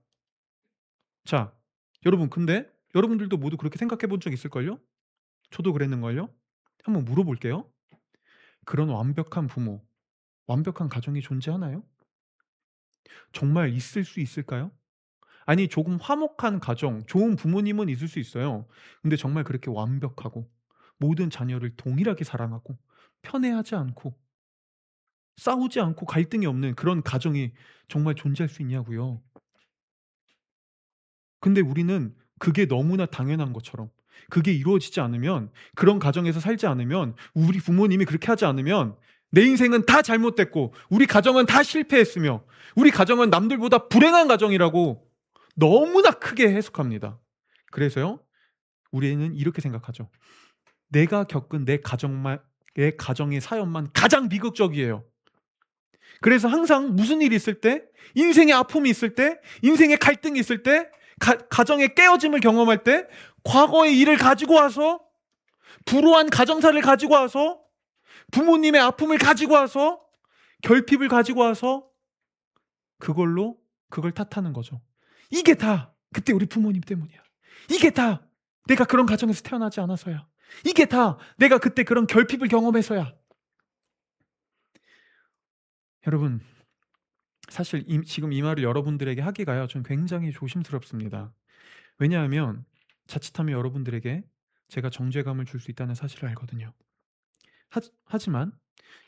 Speaker 1: 자, 여러분, 근데 여러분들도 모두 그렇게 생각해 본 적 있을걸요? 저도 그랬는걸요? 한번 물어볼게요. 그런 완벽한 부모, 완벽한 가정이 존재하나요? 정말 있을 수 있을까요? 아니, 조금 화목한 가정, 좋은 부모님은 있을 수 있어요. 근데 정말 그렇게 완벽하고 모든 자녀를 동일하게 사랑하고 편애하지 않고 싸우지 않고 갈등이 없는 그런 가정이 정말 존재할 수 있냐고요. 근데 우리는 그게 너무나 당연한 것처럼, 그게 이루어지지 않으면, 그런 가정에서 살지 않으면, 우리 부모님이 그렇게 하지 않으면 내 인생은 다 잘못됐고 우리 가정은 다 실패했으며 우리 가정은 남들보다 불행한 가정이라고 너무나 크게 해석합니다. 그래서요, 우리는 이렇게 생각하죠. 내가 겪은 내 가정의 사연만 가장 비극적이에요. 그래서 항상 무슨 일이 있을 때, 인생의 아픔이 있을 때, 인생의 갈등이 있을 때, 가정의 깨어짐을 경험할 때, 과거의 일을 가지고 와서, 불우한 가정사를 가지고 와서, 부모님의 아픔을 가지고 와서, 결핍을 가지고 와서 그걸 탓하는 거죠. 이게 다 그때 우리 부모님 때문이야. 이게 다 내가 그런 가정에서 태어나지 않아서야. 이게 다 내가 그때 그런 결핍을 경험해서야. 여러분, 사실 지금 이 말을 여러분들에게 하기가요, 좀 굉장히 조심스럽습니다. 왜냐하면 자칫하면 여러분들에게 제가 정죄감을 줄 수 있다는 사실을 알거든요. 하지만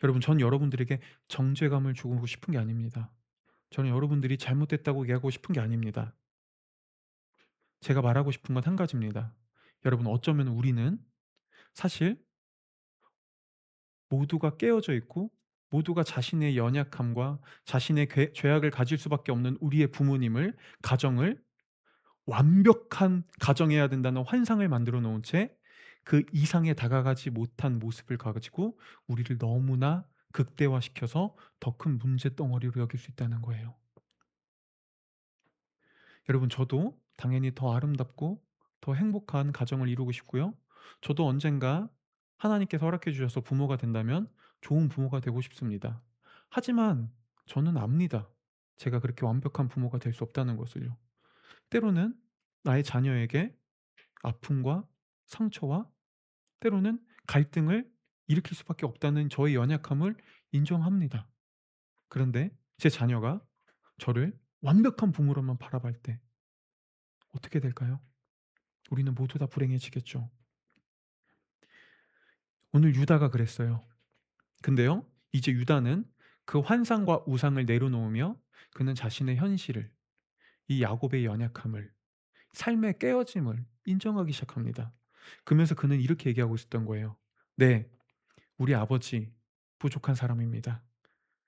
Speaker 1: 여러분, 전 여러분들에게 정죄감을 주고 싶은 게 아닙니다. 저는 여러분들이 잘못됐다고 얘기하고 싶은 게 아닙니다. 제가 말하고 싶은 건 한 가지입니다. 여러분, 어쩌면 우리는 사실 모두가 깨어져 있고 모두가 자신의 연약함과 자신의 죄악을 가질 수밖에 없는 우리의 부모님을, 가정을 완벽한 가정해야 된다는 환상을 만들어 놓은 채 그 이상에 다가가지 못한 모습을 가지고 우리를 너무나 극대화시켜서 더 큰 문제 덩어리로 여길 수 있다는 거예요. 여러분, 저도 당연히 더 아름답고 더 행복한 가정을 이루고 싶고요. 저도 언젠가 하나님께서 허락해 주셔서 부모가 된다면 좋은 부모가 되고 싶습니다. 하지만 저는 압니다. 제가 그렇게 완벽한 부모가 될 수 없다는 것을요. 때로는 나의 자녀에게 아픔과 상처와 때로는 갈등을 일으킬 수밖에 없다는 저의 연약함을 인정합니다. 그런데 제 자녀가 저를 완벽한 부모로만 바라볼 때 어떻게 될까요? 우리는 모두 다 불행해지겠죠. 오늘 유다가 그랬어요. 근데요, 이제 유다는 그 환상과 우상을 내려놓으며 그는 자신의 현실을, 이 야곱의 연약함을, 삶의 깨어짐을 인정하기 시작합니다. 그러면서 그는 이렇게 얘기하고 있었던 거예요. 네, 우리 아버지 부족한 사람입니다.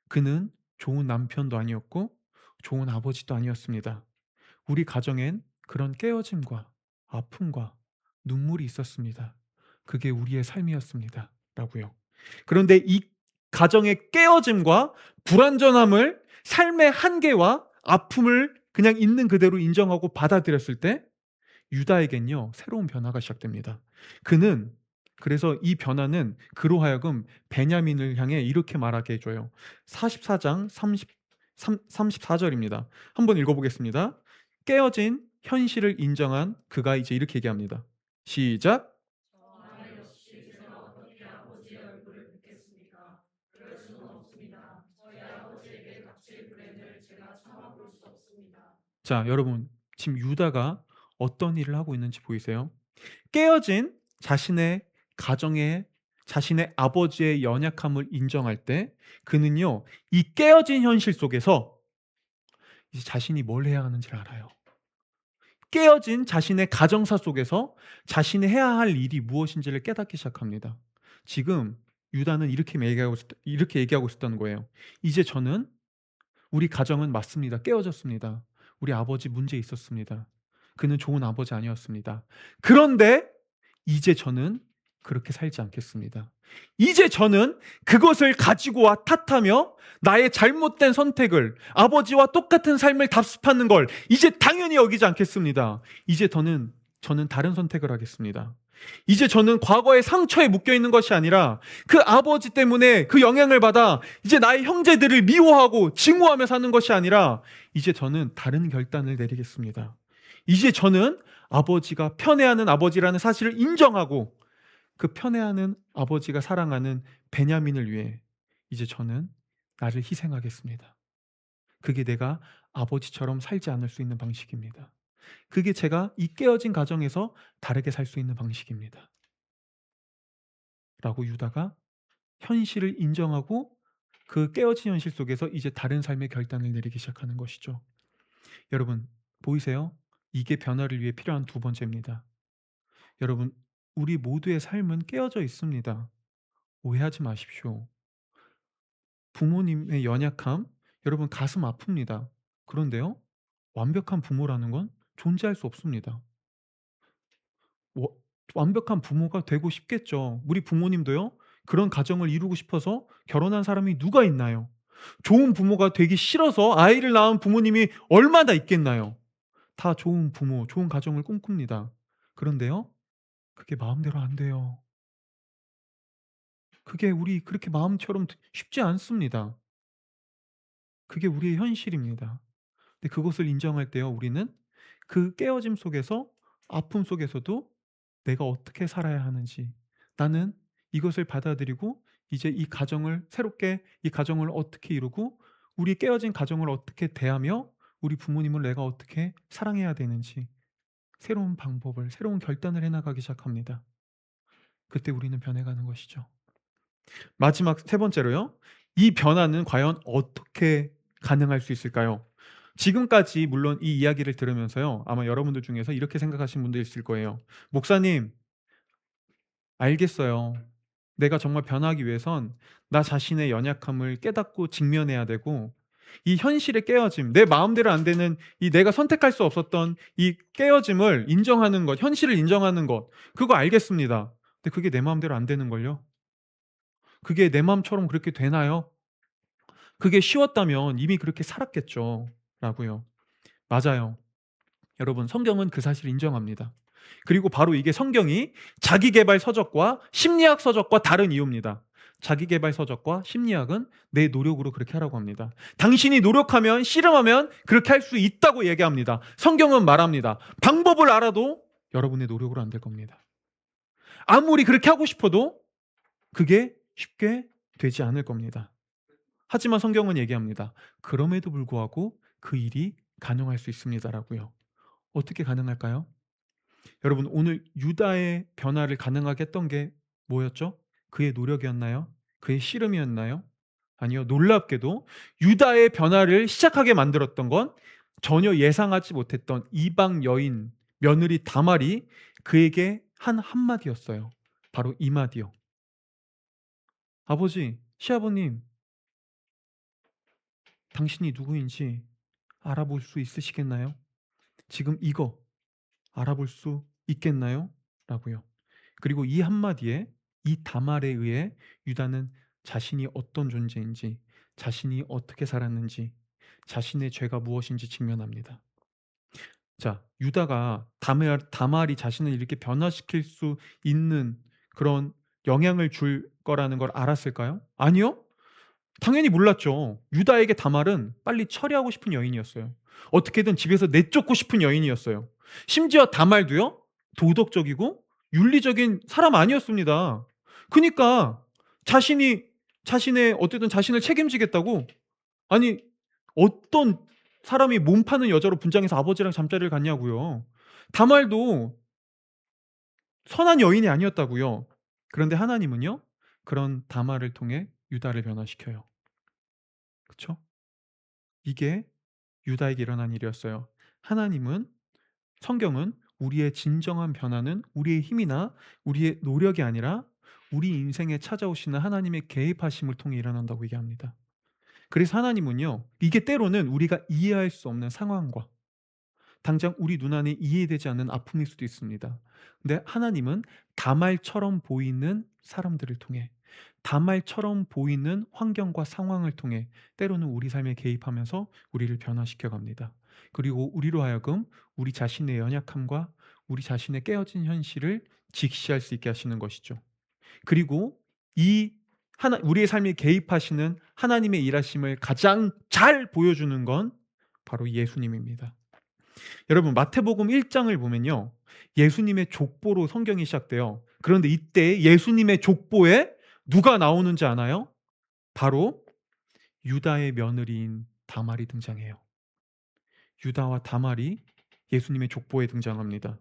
Speaker 1: 그는 좋은 남편도 아니었고 좋은 아버지도 아니었습니다. 우리 가정엔 그런 깨어짐과 아픔과 눈물이 있었습니다. 그게 우리의 삶이었습니다. 라고요. 그런데 이 가정의 깨어짐과 불완전함을, 삶의 한계와 아픔을 그냥 있는 그대로 인정하고 받아들였을 때 유다에겐요 새로운 변화가 시작됩니다. 그는 그래서 이 변화는 그로 하여금 베냐민을 향해 이렇게 말하게 해줘요. 44장 34절입니다. 한번 읽어보겠습니다. 깨어진 현실을 인정한 그가 이제 이렇게 얘기합니다. 시작.
Speaker 2: 저 아이 없이 제가 어떻게 아버지의 얼굴을 뵙겠습니까? 그럴 수는 없습니다. 저희 아버지에게 닥칠 불행을 제가 참아볼 수 없습니다.
Speaker 1: 자, 여러분 지금 유다가 어떤 일을 하고 있는지 보이세요? 깨어진 자신의 가정에 자신의 아버지의 연약함을 인정할 때 그는요 이 깨어진 현실 속에서 이제 자신이 뭘 해야 하는지를 알아요. 깨어진 자신의 가정사 속에서 자신이 해야 할 일이 무엇인지를 깨닫기 시작합니다. 지금 유다는 이렇게 얘기하고 있었다는 거예요. 이제 저는 우리 가정은 맞습니다. 깨어졌습니다. 우리 아버지 문제 있었습니다. 그는 좋은 아버지 아니었습니다. 그런데 이제 저는 그렇게 살지 않겠습니다. 이제 저는 그것을 가지고 와 탓하며 나의 잘못된 선택을, 아버지와 똑같은 삶을 답습하는 걸 이제 당연히 여기지 않겠습니다. 이제 저는 다른 선택을 하겠습니다. 이제 저는 과거의 상처에 묶여 있는 것이 아니라 그 아버지 때문에 그 영향을 받아 이제 나의 형제들을 미워하고 증오하며 사는 것이 아니라 이제 저는 다른 결단을 내리겠습니다. 이제 저는 아버지가 편애하는 아버지라는 사실을 인정하고 그 편애하는 아버지가 사랑하는 베냐민을 위해 이제 저는 나를 희생하겠습니다. 그게 내가 아버지처럼 살지 않을 수 있는 방식입니다. 그게 제가 이 깨어진 가정에서 다르게 살 수 있는 방식입니다. 라고 유다가 현실을 인정하고 그 깨어진 현실 속에서 이제 다른 삶의 결단을 내리기 시작하는 것이죠. 여러분 보이세요? 이게 변화를 위해 필요한 두 번째입니다. 여러분 우리 모두의 삶은 깨어져 있습니다. 오해하지 마십시오. 부모님의 연약함, 여러분 가슴 아픕니다. 그런데요, 완벽한 부모라는 건 존재할 수 없습니다. 워- 완벽한 부모가 되고 싶겠죠. 우리 부모님도요, 그런 가정을 이루고 싶어서 결혼한 사람이 누가 있나요? 좋은 부모가 되기 싫어서 아이를 낳은 부모님이 얼마나 있겠나요? 다 좋은 부모, 좋은 가정을 꿈꿉니다. 그런데요, 그게 마음대로 안 돼요. 그게 우리 그렇게 마음처럼 쉽지 않습니다. 그게 우리의 현실입니다. 근데 그것을 인정할 때요, 우리는 그 깨어짐 속에서 아픔 속에서도 내가 어떻게 살아야 하는지, 나는 이것을 받아들이고 이제 이 가정을 새롭게 이 가정을 어떻게 이루고 우리 깨어진 가정을 어떻게 대하며 우리 부모님을 내가 어떻게 사랑해야 되는지 새로운 방법을 새로운 결단을 해 나가기 시작합니다. 그때 우리는 변해가는 것이죠. 마지막 세 번째로요. 이 변화는 과연 어떻게 가능할 수 있을까요? 지금까지 물론 이 이야기를 들으면서요. 아마 여러분들 중에서 이렇게 생각하신 분도 있을 거예요. 목사님, 알겠어요. 내가 정말 변하기 위해선 나 자신의 연약함을 깨닫고 직면해야 되고 이 현실의 깨어짐, 내 마음대로 안 되는 이 내가 선택할 수 없었던 이 깨어짐을 인정하는 것, 현실을 인정하는 것, 그거 알겠습니다. 근데 그게 내 마음대로 안 되는 걸요. 그게 내 마음처럼 그렇게 되나요? 그게 쉬웠다면 이미 그렇게 살았겠죠. 라고요. 맞아요. 여러분, 성경은 그 사실을 인정합니다. 그리고 바로 이게 성경이 자기계발 서적과 심리학 서적과 다른 이유입니다. 자기계발 서적과 심리학은 내 노력으로 그렇게 하라고 합니다. 당신이 노력하면, 씨름하면 그렇게 할 수 있다고 얘기합니다. 성경은 말합니다. 방법을 알아도 여러분의 노력으로 안 될 겁니다. 아무리 그렇게 하고 싶어도 그게 쉽게 되지 않을 겁니다. 하지만 성경은 얘기합니다. 그럼에도 불구하고 그 일이 가능할 수 있습니다라고요. 어떻게 가능할까요? 여러분 오늘 유다의 변화를 가능하게 했던 게 뭐였죠? 그의 노력이었나요? 그의 씨름이었나요? 아니요. 놀랍게도 유다의 변화를 시작하게 만들었던 건 전혀 예상하지 못했던 이방 여인 며느리 다말이 그에게 한 한마디였어요. 바로 이 마디요. 아버지, 시아버님, 당신이 누구인지 알아볼 수 있으시겠나요? 지금 이거 알아볼 수 있겠나요? 라고요. 그리고 이 한마디에 이 다말에 의해 유다는 자신이 어떤 존재인지, 자신이 어떻게 살았는지, 자신의 죄가 무엇인지 직면합니다. 자, 유다가 다말이 자신을 이렇게 변화시킬 수 있는 그런 영향을 줄 거라는 걸 알았을까요? 아니요. 당연히 몰랐죠. 유다에게 다말은 빨리 처리하고 싶은 여인이었어요. 어떻게든 집에서 내쫓고 싶은 여인이었어요. 심지어 다말도요, 도덕적이고 윤리적인 사람 아니었습니다. 그러니까 자신의 어쨌든 자신을 책임지겠다고, 아니, 어떤 사람이 몸 파는 여자로 분장해서 아버지랑 잠자리를 갔냐고요. 다말도 선한 여인이 아니었다고요. 그런데 하나님은요, 그런 다말을 통해 유다를 변화시켜요. 그렇죠? 이게 유다에게 일어난 일이었어요. 하나님은, 성경은 우리의 진정한 변화는 우리의 힘이나 우리의 노력이 아니라 우리 인생에 찾아오시는 하나님의 개입하심을 통해 일어난다고 얘기합니다. 그래서 하나님은요, 이게 때로는 우리가 이해할 수 없는 상황과 당장 우리 눈안에 이해되지 않는 아픔일 수도 있습니다. 근데 하나님은 다말처럼 보이는 사람들을 통해, 다말처럼 보이는 환경과 상황을 통해 때로는 우리 삶에 개입하면서 우리를 변화시켜 갑니다. 그리고 우리로 하여금 우리 자신의 연약함과 우리 자신의 깨어진 현실을 직시할 수 있게 하시는 것이죠. 그리고 이 우리의 삶에 개입하시는 하나님의 일하심을 가장 잘 보여주는 건 바로 예수님입니다. 여러분, 마태복음 1장을 보면요, 예수님의 족보로 성경이 시작돼요. 그런데 이때 예수님의 족보에 누가 나오는지 아나요? 바로 유다의 며느리인 다말이 등장해요. 유다와 다말이 예수님의 족보에 등장합니다.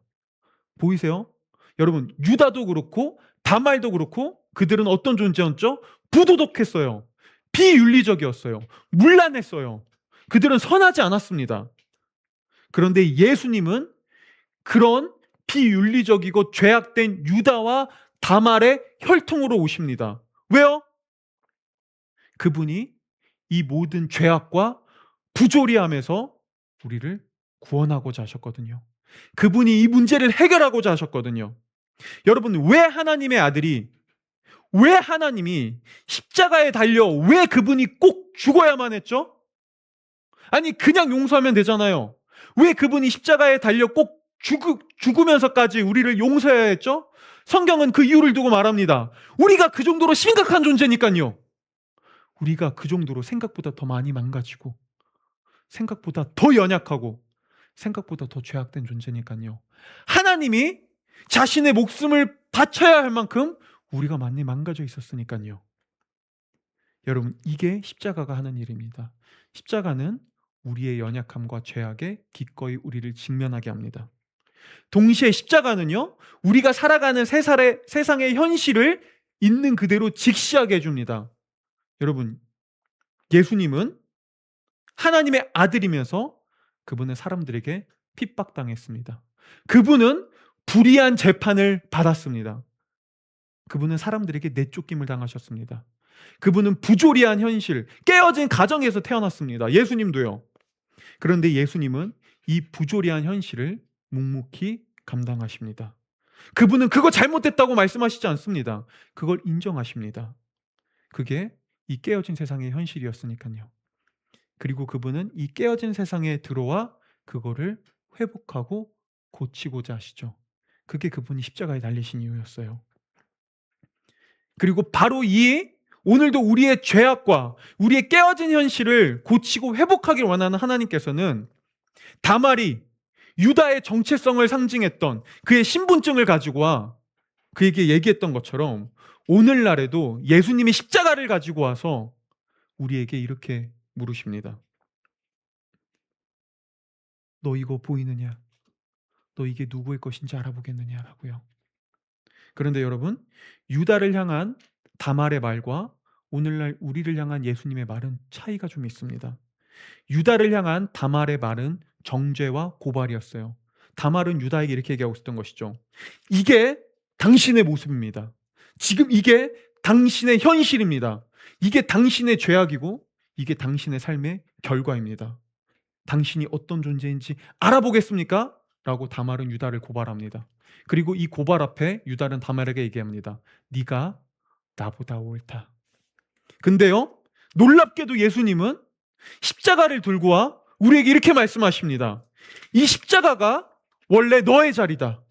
Speaker 1: 보이세요? 여러분, 유다도 그렇고 다말도 그렇고 그들은 어떤 존재였죠? 부도덕했어요. 비윤리적이었어요. 문란했어요. 그들은 선하지 않았습니다. 그런데 예수님은 그런 비윤리적이고 죄악된 유다와 다말의 혈통으로 오십니다. 왜요? 그분이 이 모든 죄악과 부조리함에서 우리를 구원하고자 하셨거든요. 그분이 이 문제를 해결하고자 하셨거든요. 여러분, 왜 하나님이 십자가에 달려 왜 그분이 꼭 죽어야만 했죠? 아니, 그냥 용서하면 되잖아요. 왜 그분이 십자가에 달려 꼭 죽으면서까지 우리를 용서해야 했죠? 성경은 그 이유를 두고 말합니다. 우리가 그 정도로 심각한 존재니까요. 우리가 그 정도로 생각보다 더 많이 망가지고, 생각보다 더 연약하고, 생각보다 더 죄악된 존재니까요. 하나님이 자신의 목숨을 바쳐야 할 만큼 우리가 많이 망가져 있었으니까요. 여러분, 이게 십자가가 하는 일입니다. 십자가는 우리의 연약함과 죄악에 기꺼이 우리를 직면하게 합니다. 동시에 십자가는요, 우리가 살아가는 세상의 현실을 있는 그대로 직시하게 해줍니다. 여러분, 예수님은 하나님의 아들이면서 그분은 사람들에게 핍박당했습니다. 그분은 불의한 재판을 받았습니다. 그분은 사람들에게 내쫓김을 당하셨습니다. 그분은 부조리한 현실, 깨어진 가정에서 태어났습니다. 예수님도요. 그런데 예수님은 이 부조리한 현실을 묵묵히 감당하십니다. 그분은 그거 잘못됐다고 말씀하시지 않습니다. 그걸 인정하십니다. 그게 이 깨어진 세상의 현실이었으니까요. 그리고 그분은 이 깨어진 세상에 들어와 그거를 회복하고 고치고자 하시죠. 그게 그분이 십자가에 달리신 이유였어요. 그리고 바로 오늘도 우리의 죄악과 우리의 깨어진 현실을 고치고 회복하길 원하는 하나님께서는 다말이 유다의 정체성을 상징했던 그의 신분증을 가지고 와 그에게 얘기했던 것처럼 오늘날에도 예수님이 십자가를 가지고 와서 우리에게 이렇게 물으십니다. 너 이거 보이느냐? 너 이게 누구의 것인지 알아보겠느냐라고요. 그런데 여러분, 유다를 향한 다말의 말과 오늘날 우리를 향한 예수님의 말은 차이가 좀 있습니다. 유다를 향한 다말의 말은 정죄와 고발이었어요. 다말은 유다에게 이렇게 얘기하고 있었던 것이죠. 이게 당신의 모습입니다. 지금 이게 당신의 현실입니다. 이게 당신의 죄악이고 이게 당신의 삶의 결과입니다. 당신이 어떤 존재인지 알아보겠습니까? 라고 다말은 유다를 고발합니다. 그리고 이 고발 앞에 유다는 다말에게 얘기합니다. 네가 나보다 옳다. 근데요, 놀랍게도 예수님은 십자가를 들고 와 우리에게 이렇게 말씀하십니다. 이 십자가가 원래 너의 자리다.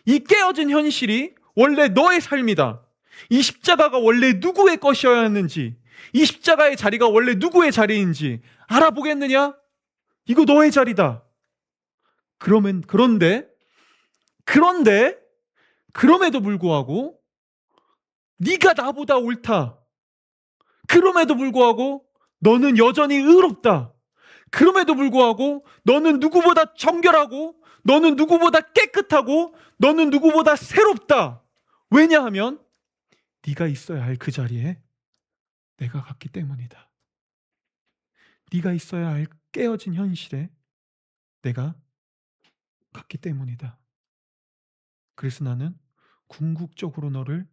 Speaker 1: 이 깨어진 현실이 원래 너의 삶이다. 이 십자가가 원래 누구의 것이어야 했는지, 이 십자가의 자리가 원래 누구의 자리인지 알아보겠느냐? 이거 너의 자리다. 그런데 그럼에도 불구하고 네가 나보다 옳다. 그럼에도 불구하고 너는 여전히 의롭다. 그럼에도 불구하고 너는 누구보다 정결하고 너는 누구보다 깨끗하고 너는 누구보다 새롭다. 왜냐하면 네가 있어야 할 그 자리에 내가 갔기 때문이다. 네가 있어야 할 깨어진 현실에 내가 갔기 때문이다. 그래서 나는 궁극적으로 너를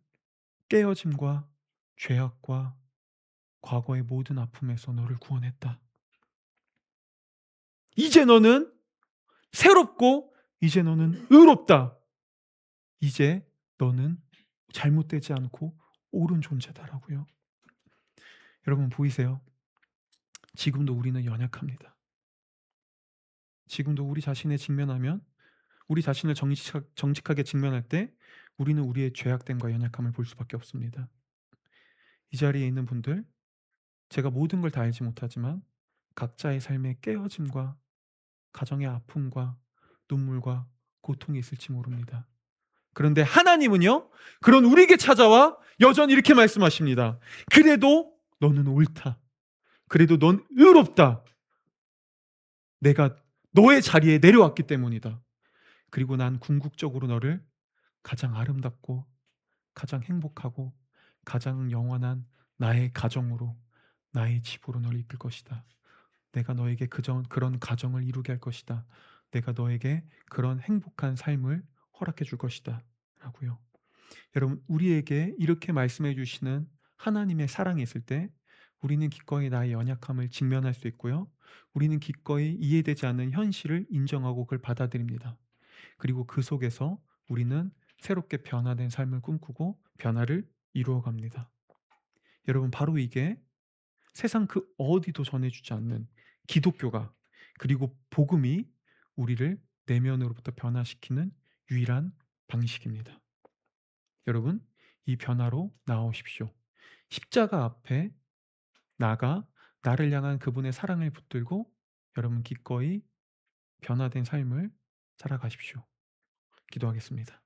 Speaker 1: 깨어짐과 죄악과 과거의 모든 아픔에서 너를 구원했다. 이제 너는 새롭고 이제 너는 의롭다. 이제 너는 잘못되지 않고 옳은 존재다라고요. 여러분 보이세요? 지금도 우리는 연약합니다. 지금도 우리 자신에 직면하면 우리 자신을 정직하게 직면할 때 우리는 우리의 죄악됨과 연약함을 볼 수밖에 없습니다. 이 자리에 있는 분들, 제가 모든 걸 다 알지 못하지만 각자의 삶의 깨어짐과 가정의 아픔과 눈물과 고통이 있을지 모릅니다. 그런데 하나님은요, 그런 우리에게 찾아와 여전히 이렇게 말씀하십니다. 그래도 너는 옳다. 그래도 넌 의롭다. 내가 너의 자리에 내려왔기 때문이다. 그리고 난 궁극적으로 너를 가장 아름답고 가장 행복하고 가장 영원한 나의 가정으로, 나의 집으로 너를 이끌 것이다. 내가 너에게 그런 가정을 이루게 할 것이다. 내가 너에게 그런 행복한 삶을 허락해 줄 것이다. 라고요. 여러분, 우리에게 이렇게 말씀해 주시는 하나님의 사랑이 있을 때 우리는 기꺼이 나의 연약함을 직면할 수 있고요. 우리는 기꺼이 이해되지 않는 현실을 인정하고 그걸 받아들입니다. 그리고 그 속에서 우리는 새롭게 변화된 삶을 꿈꾸고 변화를 이루어갑니다. 여러분, 바로 이게 세상 그 어디도 전해주지 않는 기독교가, 그리고 복음이 우리를 내면으로부터 변화시키는 유일한 방식입니다. 여러분, 이 변화로 나오십시오. 십자가 앞에 나가 나를 향한 그분의 사랑을 붙들고 여러분 기꺼이 변화된 삶을 살아가십시오. 기도하겠습니다.